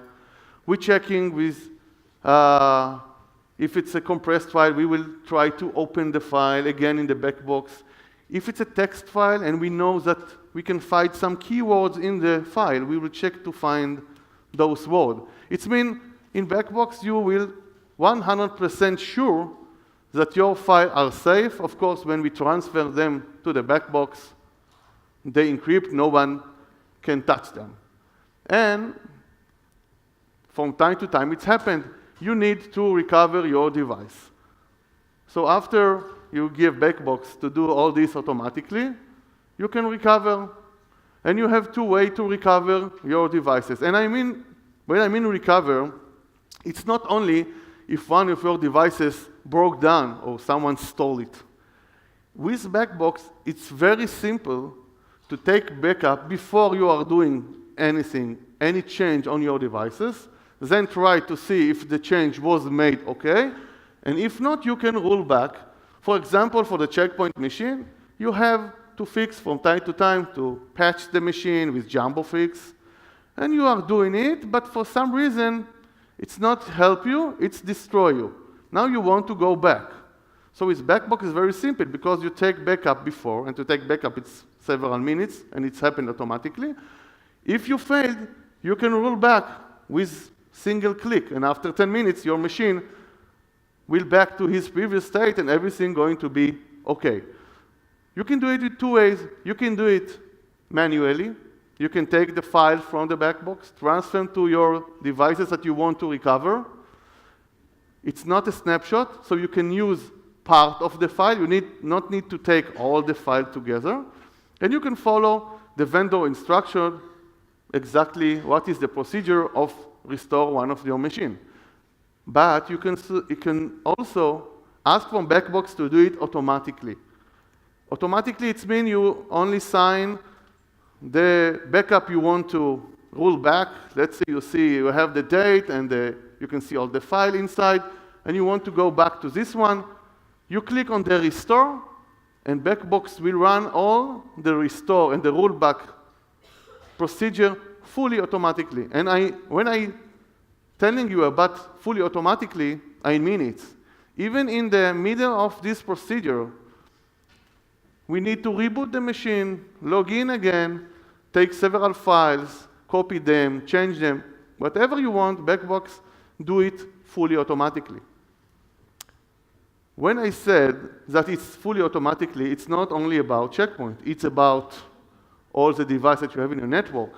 We're checking with, if it's a compressed file, we will try to open the file again in the Backbox. If it's a text file and we know that we can find some keywords in the file, we will check to find those words. It means in Backbox you will 100% sure that your files are safe. Of course, when we transfer them to the Backbox, they encrypt, no one can touch them. And from time to time, it's happened. You need to recover your device. So after you give Backbox to do all this automatically, you can recover. And you have two ways to recover your devices. And when I mean recover, it's not only if one of your devices broke down or someone stole it. With Backbox, it's very simple to take backup before you are doing anything, any change on your devices, then try to see if the change was made okay, and if not, you can roll back. For example, for the checkpoint machine, you have to fix from time to time to patch the machine with Jumbo Fix, and you are doing it, but for some reason, it's not help you, it's destroy you. Now you want to go back. So with Backbox, it's very simple, because you take backup before, and to take backup, it's several minutes, and it's happened automatically. If you failed, you can roll back with single click, and after 10 minutes, your machine will back to his previous state, and everything going to be okay. You can do it in two ways. You can do it manually. You can take the file from the Backbox, transfer them to your devices that you want to recover. It's not a snapshot, so you can use part of the file. You not need to take all the file together. And you can follow the vendor instruction, exactly what is the procedure of restore one of your machine. But you can also ask from Backbox to do it automatically. Automatically, it means you only sign the backup you want to roll back. Let's say you have the date and you can see all the file inside, and you want to go back to this one. You click on the restore, and Backbox will run all the restore and the rollback procedure fully automatically. And when I telling you about fully automatically, I mean it. Even in the middle of this procedure, we need to reboot the machine, log in again, take several files, copy them, change them, whatever you want, Backbox, do it fully automatically. When I said that it's fully automatically, it's not only about Checkpoint, it's about all the devices that you have in your network.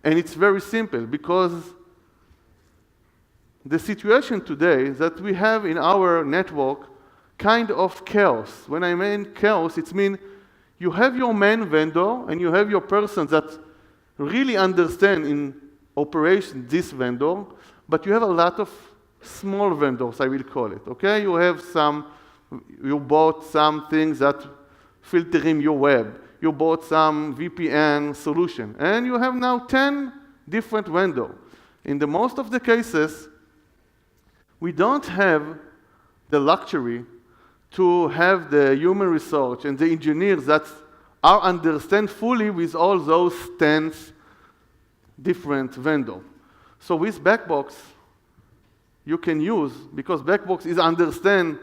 And it's very simple, because the situation today that we have in our network kind of chaos. When I mean chaos, it means you have your main vendor and you have your person that really understand in operation this vendor, but you have a lot of small vendors, I will call it, okay? You bought some things that filtering your web. You bought some VPN solution, and you have now 10 different vendors. In the most of the cases, we don't have the luxury to have the human research and the engineers that are understand fully with all those 10 different vendors. So with Backbox, you can use, because Backbox is understand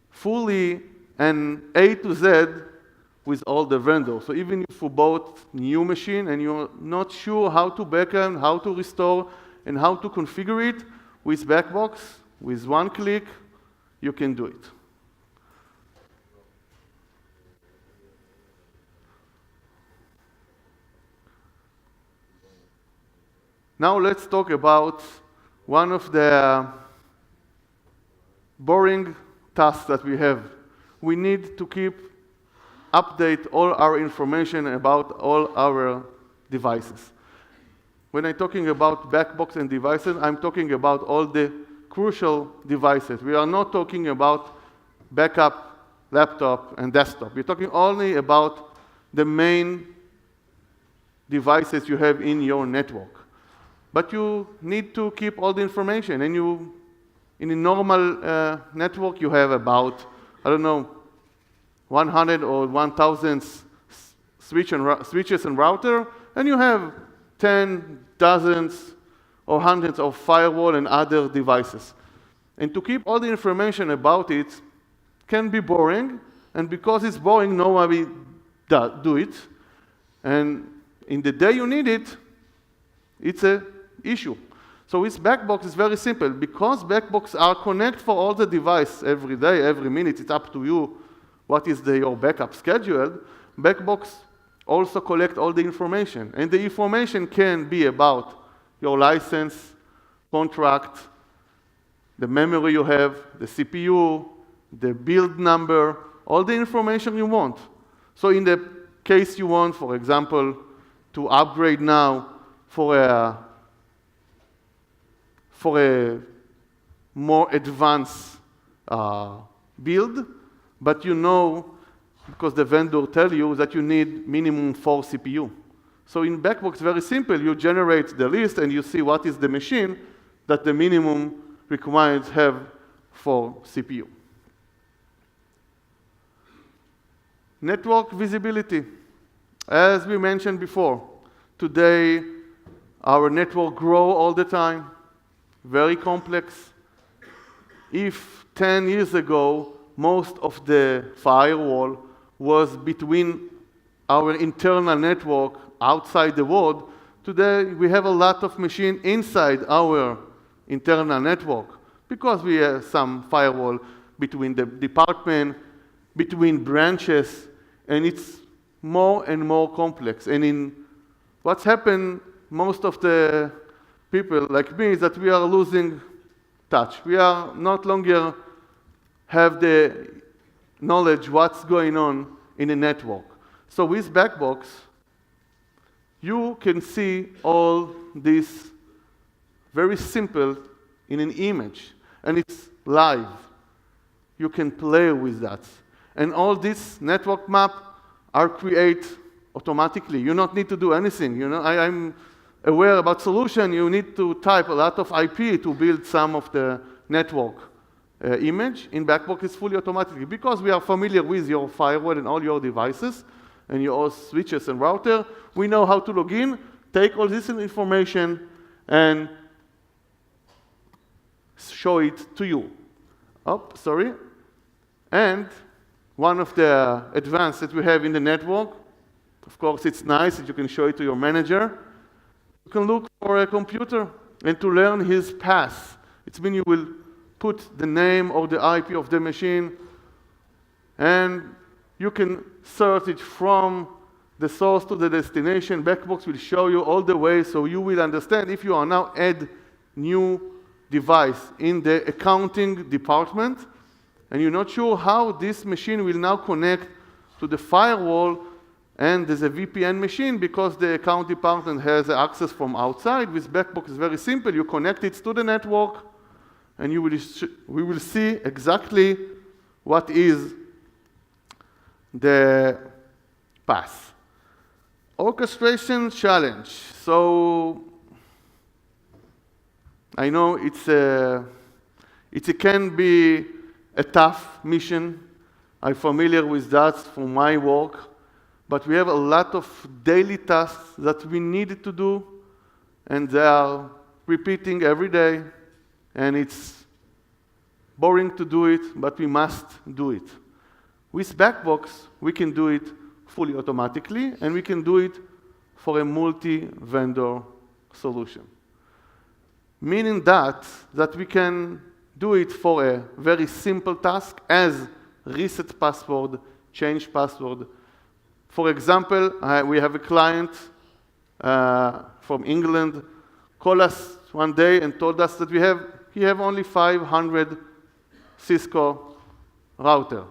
fully and A to Z with all the vendors. So even if you bought new machine and you're not sure how to back them, how to restore, and how to configure it with Backbox. With one click, you can do it. Now let's talk about one of the boring tasks that we have. We need to update all our information about all our devices. When I'm talking about Backbox and devices, I'm talking about all the crucial devices. We are not talking about backup, laptop, and desktop. We're talking only about the main devices you have in your network. But you need to keep all the information, and in a normal network, you have about, I don't know, 100 or 1,000 switches and router, and you have 10, dozens, or hundreds of firewall and other devices. And to keep all the information about it can be boring, and because it's boring, nobody do it. And in the day you need it, it's an issue. So with Backbox, it's very simple. Because Backbox are connect for all the device every day, every minute, it's up to you what is your backup schedule. Backbox also collect all the information. And the information can be about your license, contract, the memory you have, the CPU, the build number, all the information you want. So in the case you want, for example, to upgrade now for a more advanced build, but you know, because the vendor tell you that you need minimum 4 CPU. So in Backbox, very simple. You generate the list, and you see what is the machine that the minimum requirements have for CPU. Network visibility. As we mentioned before, today our network grows all the time, very complex. If 10 years ago, most of the firewall was between our internal network outside the world, today we have a lot of machines inside our internal network because we have some firewall between the department, between branches, and it's more and more complex. And in what's happened, most of the people like me is that we are losing touch. We are not longer have the knowledge what's going on in a network. So with Backbox, you can see all this very simple in an image, and it's live. You can play with that. And all this network map are created automatically. You don't need to do anything. You know, I'm aware about solution. You need to type a lot of IP to build some of the network image. In Backbox, it's fully automatically. Because we are familiar with your firewall and all your devices, and your switches and router, we know how to log in, take all this information, and show it to you. And one of the advances that we have in the network, of course, it's nice that you can show it to your manager. You can look for a computer and to learn his path. It means you will put the name or the IP of the machine, and you can search it from the source to the destination. Backbox will show you all the way, so you will understand if you are now add new device in the accounting department, and you're not sure how this machine will now connect to the firewall, and there's a VPN machine because the account department has access from outside. With Backbox, it's very simple. You connect it to the network, and we will see exactly what is the path. Orchestration challenge. So I know it can be a tough mission. I'm familiar with that from my work, but we have a lot of daily tasks that we need to do, and they are repeating every day, and it's boring to do it, but we must do it. With Backbox, we can do it fully automatically, and we can do it for a multi-vendor solution. meaning that we can do it for a very simple task as reset password, change password. For example, we have a client from England called us one day and told us that he have only 500 Cisco router.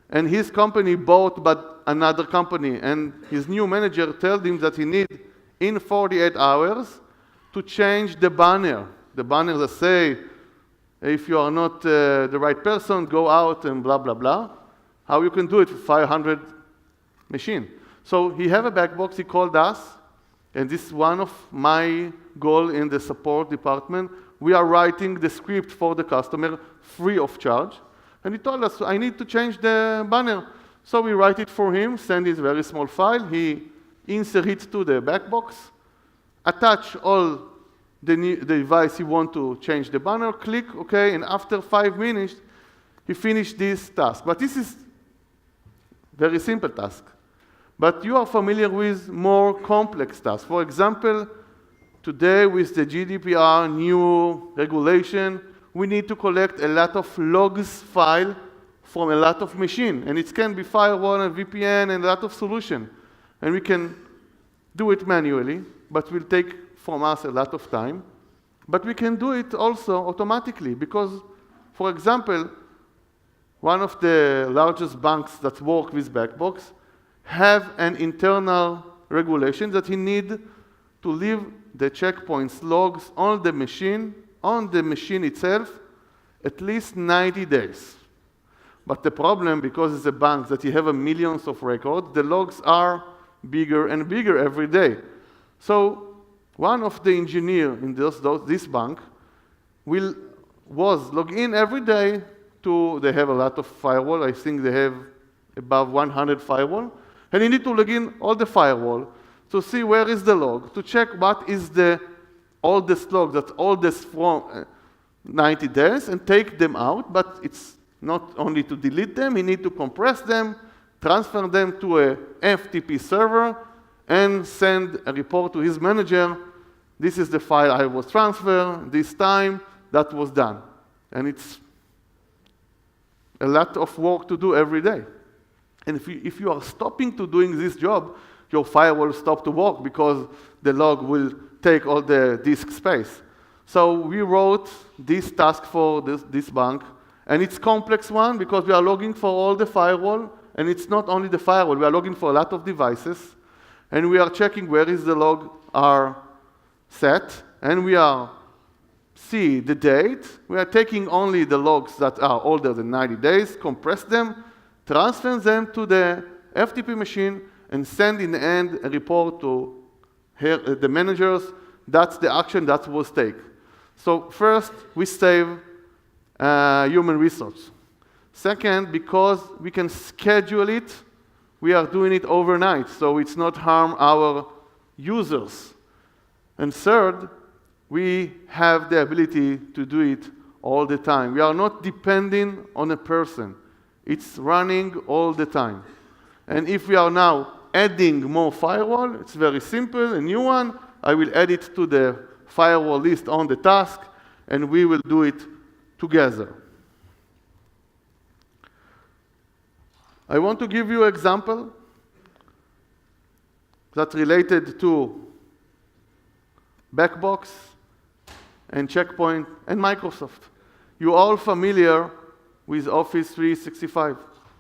And his company bought but another company, and his new manager told him that he need in 48 hours to change the banner. The banner that say, if you are not the right person, go out and blah, blah, blah. How you can do it for 500 machine. So he have a black box, he called us, and this is one of my goal in the support department. We are writing the script for the customer free of charge. And he told us, I need to change the banner. So we write it for him, send his very small file, he insert it to the back box, attach all the device he want to change the banner, click OK, and after 5 minutes, he finished this task. But this is very simple task. But you are familiar with more complex tasks. For example, today with the GDPR new regulation, we need to collect a lot of logs file from a lot of machine. And it can be firewall and VPN and a lot of solution. And we can do it manually, but will take from us a lot of time. But we can do it also automatically because, for example, one of the largest banks that work with Backbox have an internal regulation that he need to leave the checkpoints logs on the machine itself at least 90 days. But the problem, because it's a bank that you have millions of records, the logs are bigger and bigger every day. So one of the engineers in this bank was log in every day to, they have a lot of firewall, I think they have above 100 firewall, and you need to log in all the firewall to see where is the log, to check what is the oldest log, that's oldest from 90 days, and take them out, but it's not only to delete them, you need to compress them, transfer them to a FTP server, and send a report to his manager. This is the file I was transferred, this time, that was done. And it's a lot of work to do every day. And if you are stopping to doing this job, your file will stop to work because the log will take all the disk space. So we wrote this task for this bank, and it's a complex one because we are logging for all the firewall, and it's not only the firewall, we are logging for a lot of devices, and we are checking where is the log are set, and we are see the date. We are taking only the logs that are older than 90 days, compress them, transfer them to the FTP machine, and send in the end a report to the managers. That's the action that was taken. So first, we save human resource. Second, because we can schedule it, we are doing it overnight, so it's not harm our users. And third, we have the ability to do it all the time. We are not depending on a person. It's running all the time. And if we are now adding more firewall, it's very simple, a new one, I will add it to the firewall list on the task, and we will do it together. I want to give you an example that's related to Backbox and Checkpoint and Microsoft. You're all familiar with Office 365.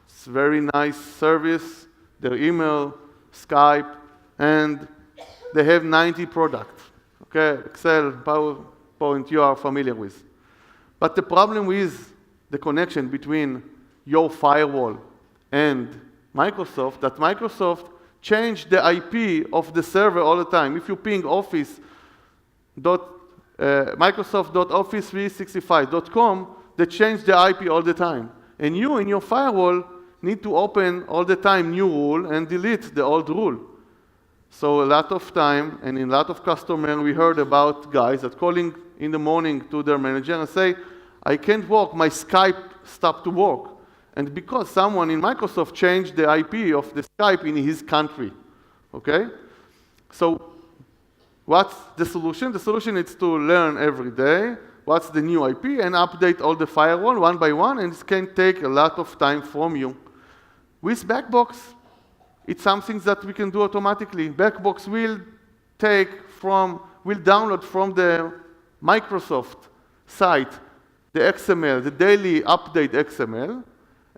It's a very nice service, their email, Skype, and they have 90 products. Okay, Excel, PowerPoint, you are familiar with. But the problem with the connection between your firewall and Microsoft, that Microsoft changed the IP of the server all the time. If you ping Microsoft.office365.com, they change the IP all the time. And you, in your firewall, need to open all the time new rule and delete the old rule. So a lot of time, and in a lot of customers, we heard about guys that calling in the morning to their manager and say, I can't work, my Skype stopped to work. And because someone in Microsoft changed the IP of the Skype in his country, okay? So what's the solution? The solution is to learn every day what's the new IP and update all the firewall one by one, and it can take a lot of time from you. With Backbox, it's something that we can do automatically. Backbox will download from the Microsoft site the XML, the daily update XML,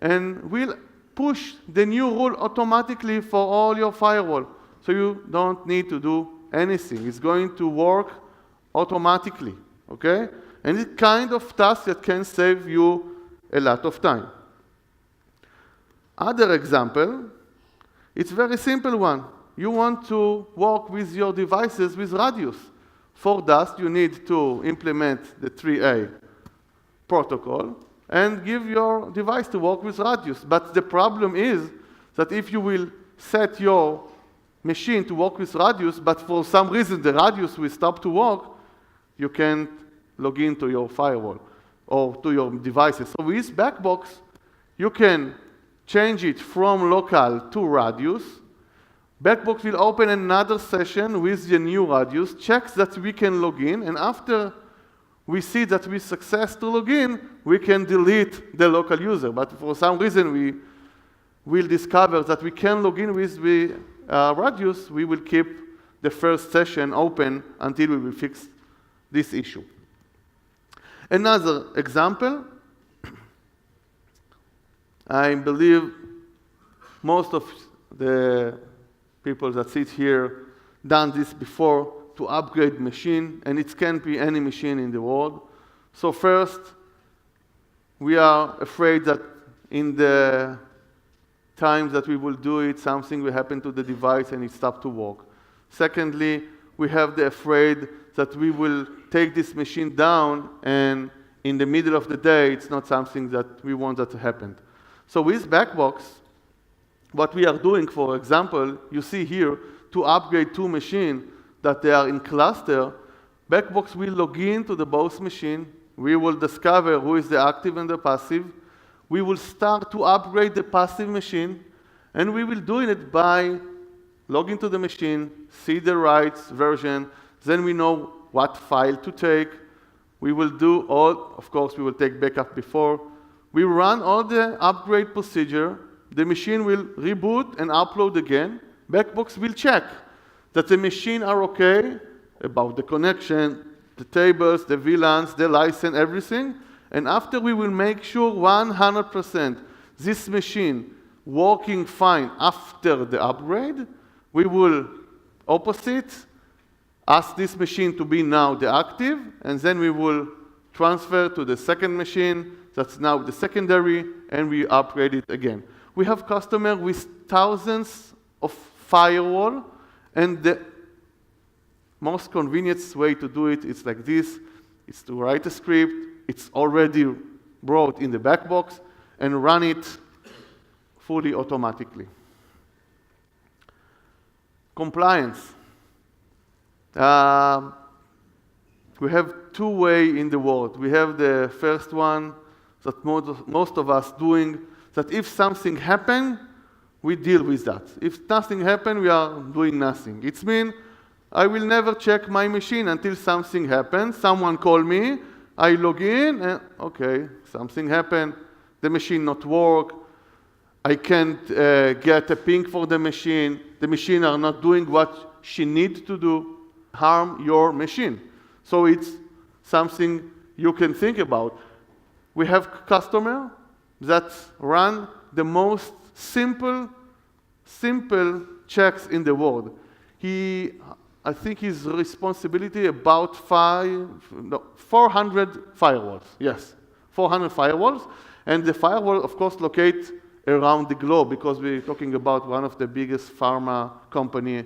and will push the new rule automatically for all your firewall. So you don't need to do anything. It's going to work automatically, okay? And it's kind of task that can save you a lot of time. Other example, it's very simple one. You want to work with your devices with radius. For that, you need to implement the 3A protocol and give your device to work with radius. But the problem is that if you will set your machine to work with radius, but for some reason the radius will stop to work, you can't log into your firewall or to your devices. So with Backbox, you can change it from local to radius. Backbox will open another session with the new radius, checks that we can log in, and after we see that we success to log in, we can delete the local user. But for some reason, we will discover that we can log in with the radius. We will keep the first session open until we will fix this issue. Another example, I believe most of the people that sit here done this before to upgrade machine, and it can be any machine in the world. So first, we are afraid that in the time that we will do it, something will happen to the device and it stops to work. Secondly, we have the afraid that we will take this machine down and in the middle of the day, it's not something that we want that to happen. So with Backbox, what we are doing, for example, you see here, to upgrade two machines that they are in cluster, Backbox will log in to the both machine. We will discover who is the active and the passive. We will start to upgrade the passive machine, and we will do it by logging to the machine, see the right version, then we know what file to take. We will do all, of course, we will take backup before. We run all the upgrade procedure. The machine will reboot and upload again. Backbox will check that the machine are okay about the connection, the tables, the VLANs, the license, everything. And after we will make sure 100% this machine working fine after the upgrade, we will opposite, ask this machine to be now the active, and then we will transfer to the second machine that's now the secondary, and we upgrade it again. We have customers with thousands of firewall, and the most convenient way to do it is like this. It's to write a script. It's already brought in the Backbox, and run it fully automatically. Compliance. We have two ways in the world. We have the first one that most of us doing, that if something happens, we deal with that. If nothing happens, we are doing nothing. It means I will never check my machine until something happens. Someone call me, I log in, and okay, something happened. The machine not work. I can't get a ping for the machine. The machine are not doing what she needs to do. Harm your machine. So it's something you can think about. We have customers that run the most simple checks in the world. I think his responsibility about 400 firewalls. Yes, 400 firewalls. And the firewall, of course, locate around the globe because we're talking about one of the biggest pharma company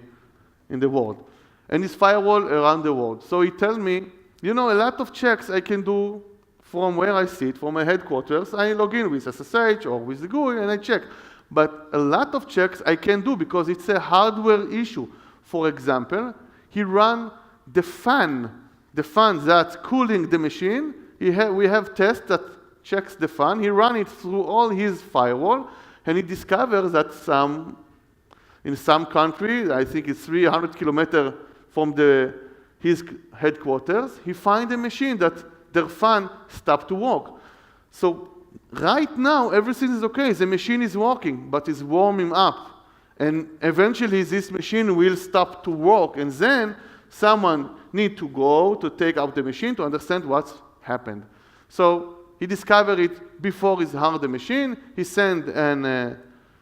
in the world. And it's firewall around the world. So he tells me, you know, a lot of checks I can do from where I sit, from my headquarters. I log in with SSH or with the GUI and I check. But a lot of checks I can do because it's a hardware issue. For example, he ran the fan that's cooling the machine. We have tests that checks the fan. He ran it through all his firewall, and he discovers that in some country, I think it's 300 kilometers from the his headquarters, he finds a machine that their fan stopped to work. So right now, everything is okay. The machine is working, but it's warming up. And eventually, this machine will stop to work. And then someone needs to go to take out the machine to understand what's happened. So he discovered it before he harmed the machine. He sent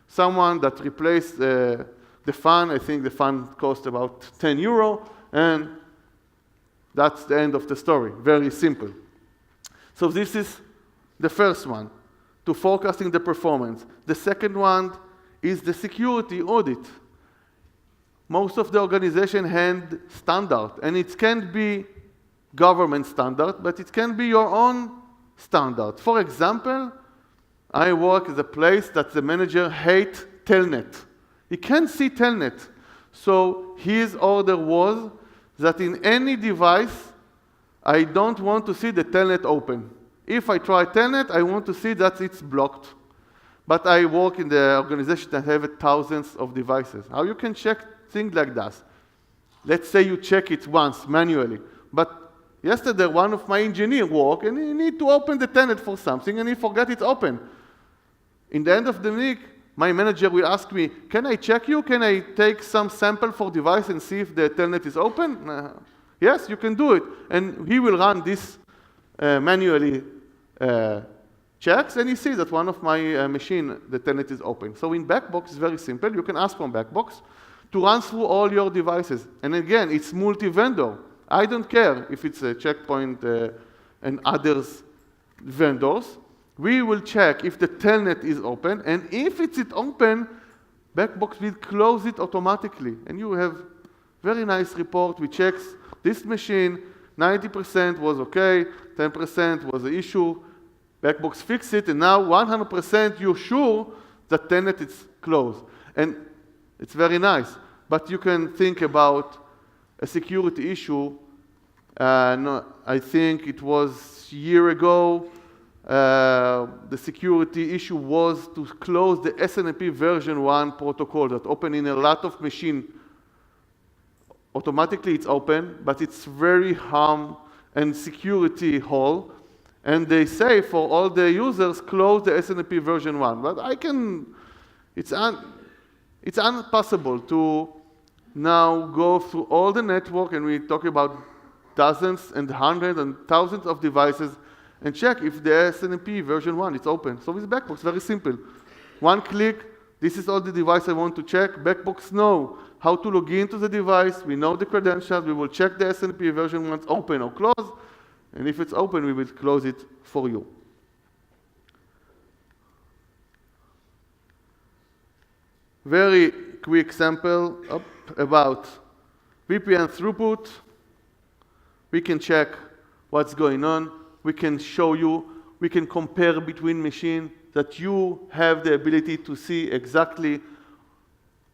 someone that replaced the fan. I think the fan cost about 10 euro. And that's the end of the story. Very simple. So this is the first one, to forecasting the performance. The second one is the security audit. Most of the organization had standard, and it can't be government standard, but it can be your own standard. For example, I work at a place that the manager hates telnet. He can't see telnet. So his order was that in any device, I don't want to see the telnet open. If I try telnet, I want to see that it's blocked. But I work in the organization that have thousands of devices. How you can check things like that? Let's say you check it once manually. But yesterday, one of my engineers worked, and he need to open the telnet for something, and he forgot it's open. In the end of the week, my manager will ask me, can I check you? Can I take some sample for device and see if the telnet is open? Yes, you can do it. And he will run this manually checks, and he sees that one of my machine, the telnet is open. So in Backbox, it's very simple. You can ask from Backbox to run through all your devices. And again, it's multi-vendor. I don't care if it's a Check Point and others vendors. We will check if the telnet is open, and if it's open, Backbox will close it automatically. And you have very nice report. We check this machine, 90% was okay, 10% was an issue. Backbox fixed it, and now 100% you're sure that telnet is closed. And it's very nice. But you can think about a security issue. No, I think it was a year ago. The security issue was to close the SNMP version 1 protocol that open in a lot of machine. Automatically it's open, but it's very harm and security hole. And they say for all the users, close the SNMP version 1. But it's impossible to now go through all the network, and we talk about dozens and hundreds and thousands of devices, and check if the SNMP version 1 is open. So with Backbox, very simple. One click, this is all the device I want to check. Backbox know how to log into the device. We know the credentials. We will check the SNMP version 1 open or closed. And if it's open, we will close it for you. Very quick sample about VPN throughput. We can check what's going on. We can show you, we can compare between machines that you have the ability to see exactly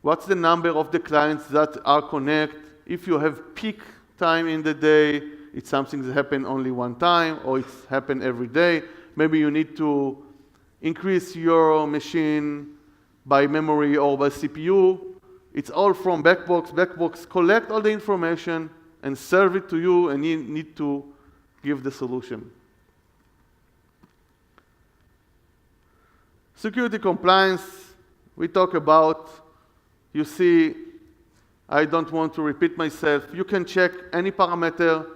what's the number of the clients that are connected. If you have peak time in the day, it's something that happens only one time, or it's happened every day. Maybe you need to increase your machine by memory or by CPU. It's all from Backbox. Backbox collect all the information and serve it to you, and you need to give the solution. Security compliance, we talk about, you see, I don't want to repeat myself. You can check any parameter,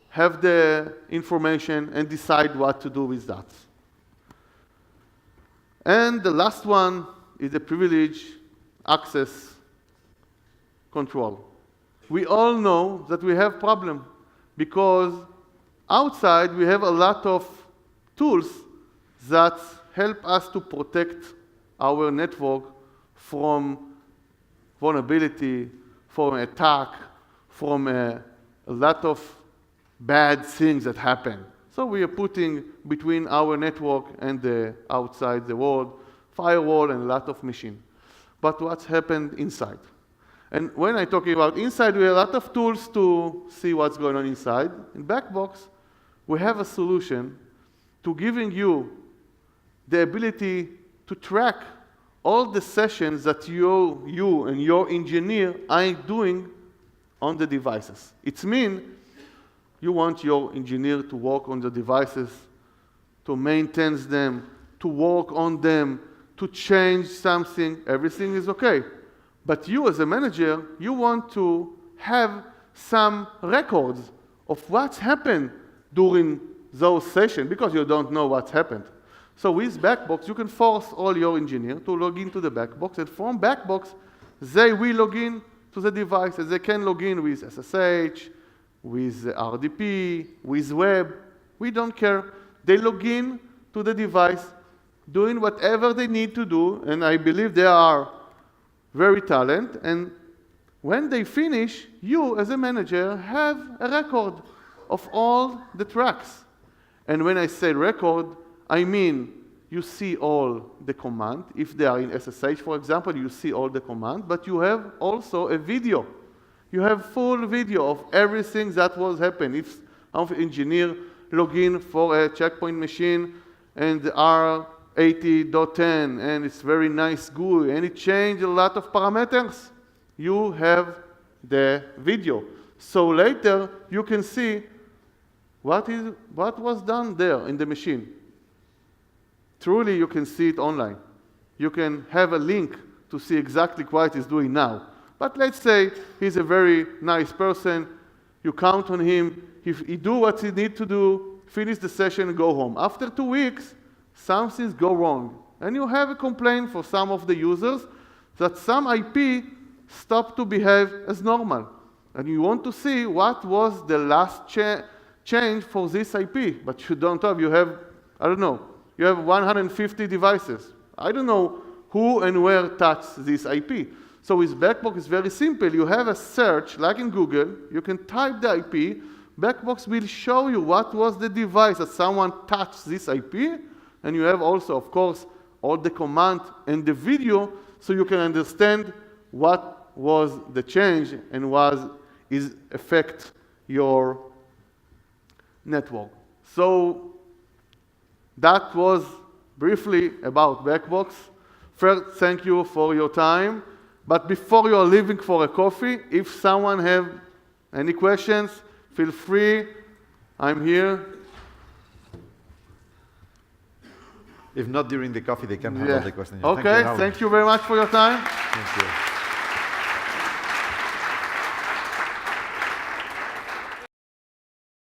have the information, and decide what to do with that. And the last one is the privilege access control. We all know that we have problem because outside we have a lot of tools that help us to protect our network from vulnerability, from attack, from a lot of bad things that happen. So we are putting between our network and the outside the world, firewall and a lot of machine. But what's happened inside? And when I'm talking about inside, we have a lot of tools to see what's going on inside. In Backbox, we have a solution to giving you the ability to track all the sessions that you and your engineer are doing on the devices. It means You want your engineer to work on the devices, to maintain them, to work on them, to change something. Everything is okay. But you as a manager, you want to have some records of what's happened during those sessions because you don't know what's happened. So with Backbox, you can force all your engineers to log into the Backbox, and from Backbox, they will log in to the device, and they can log in with SSH, with RDP, with web. We don't care. They log in to the device, doing whatever they need to do, and I believe they are very talented, and when they finish, you as a manager have a record of all the tracks. And when I say record, I mean you see all the command. If they are in SSH, for example, you see all the command, but you have also a video. You have full video of everything that was happening. If an engineer log in for a checkpoint machine and R80.10 and it's very nice GUI and it changed a lot of parameters, you have the video. So later you can see what was done there in the machine. Truly, you can see it online. You can have a link to see exactly what he's doing now. But let's say he's a very nice person. You count on him. He do what he needs to do, finish the session, and go home. After 2 weeks, something's go wrong. And you have a complaint for some of the users that some IP stopped to behave as normal. And you want to see what was the last change for this IP. But you don't have, you have, I don't know, you have 150 devices. I don't know who and where touched this IP. So with Backbox, it's very simple. You have a search, like in Google. You can type the IP. Backbox will show you what was the device that someone touched this IP. And you have also, of course, all the command and the video so you can understand what was the change and is affect your network. So that was briefly about Backbox. First, thank you for your time. But before you are leaving for a coffee, if someone have any questions, feel free. I'm here. If not during the coffee, they can handle the questions. Okay, thank you very much for your time. Thank you.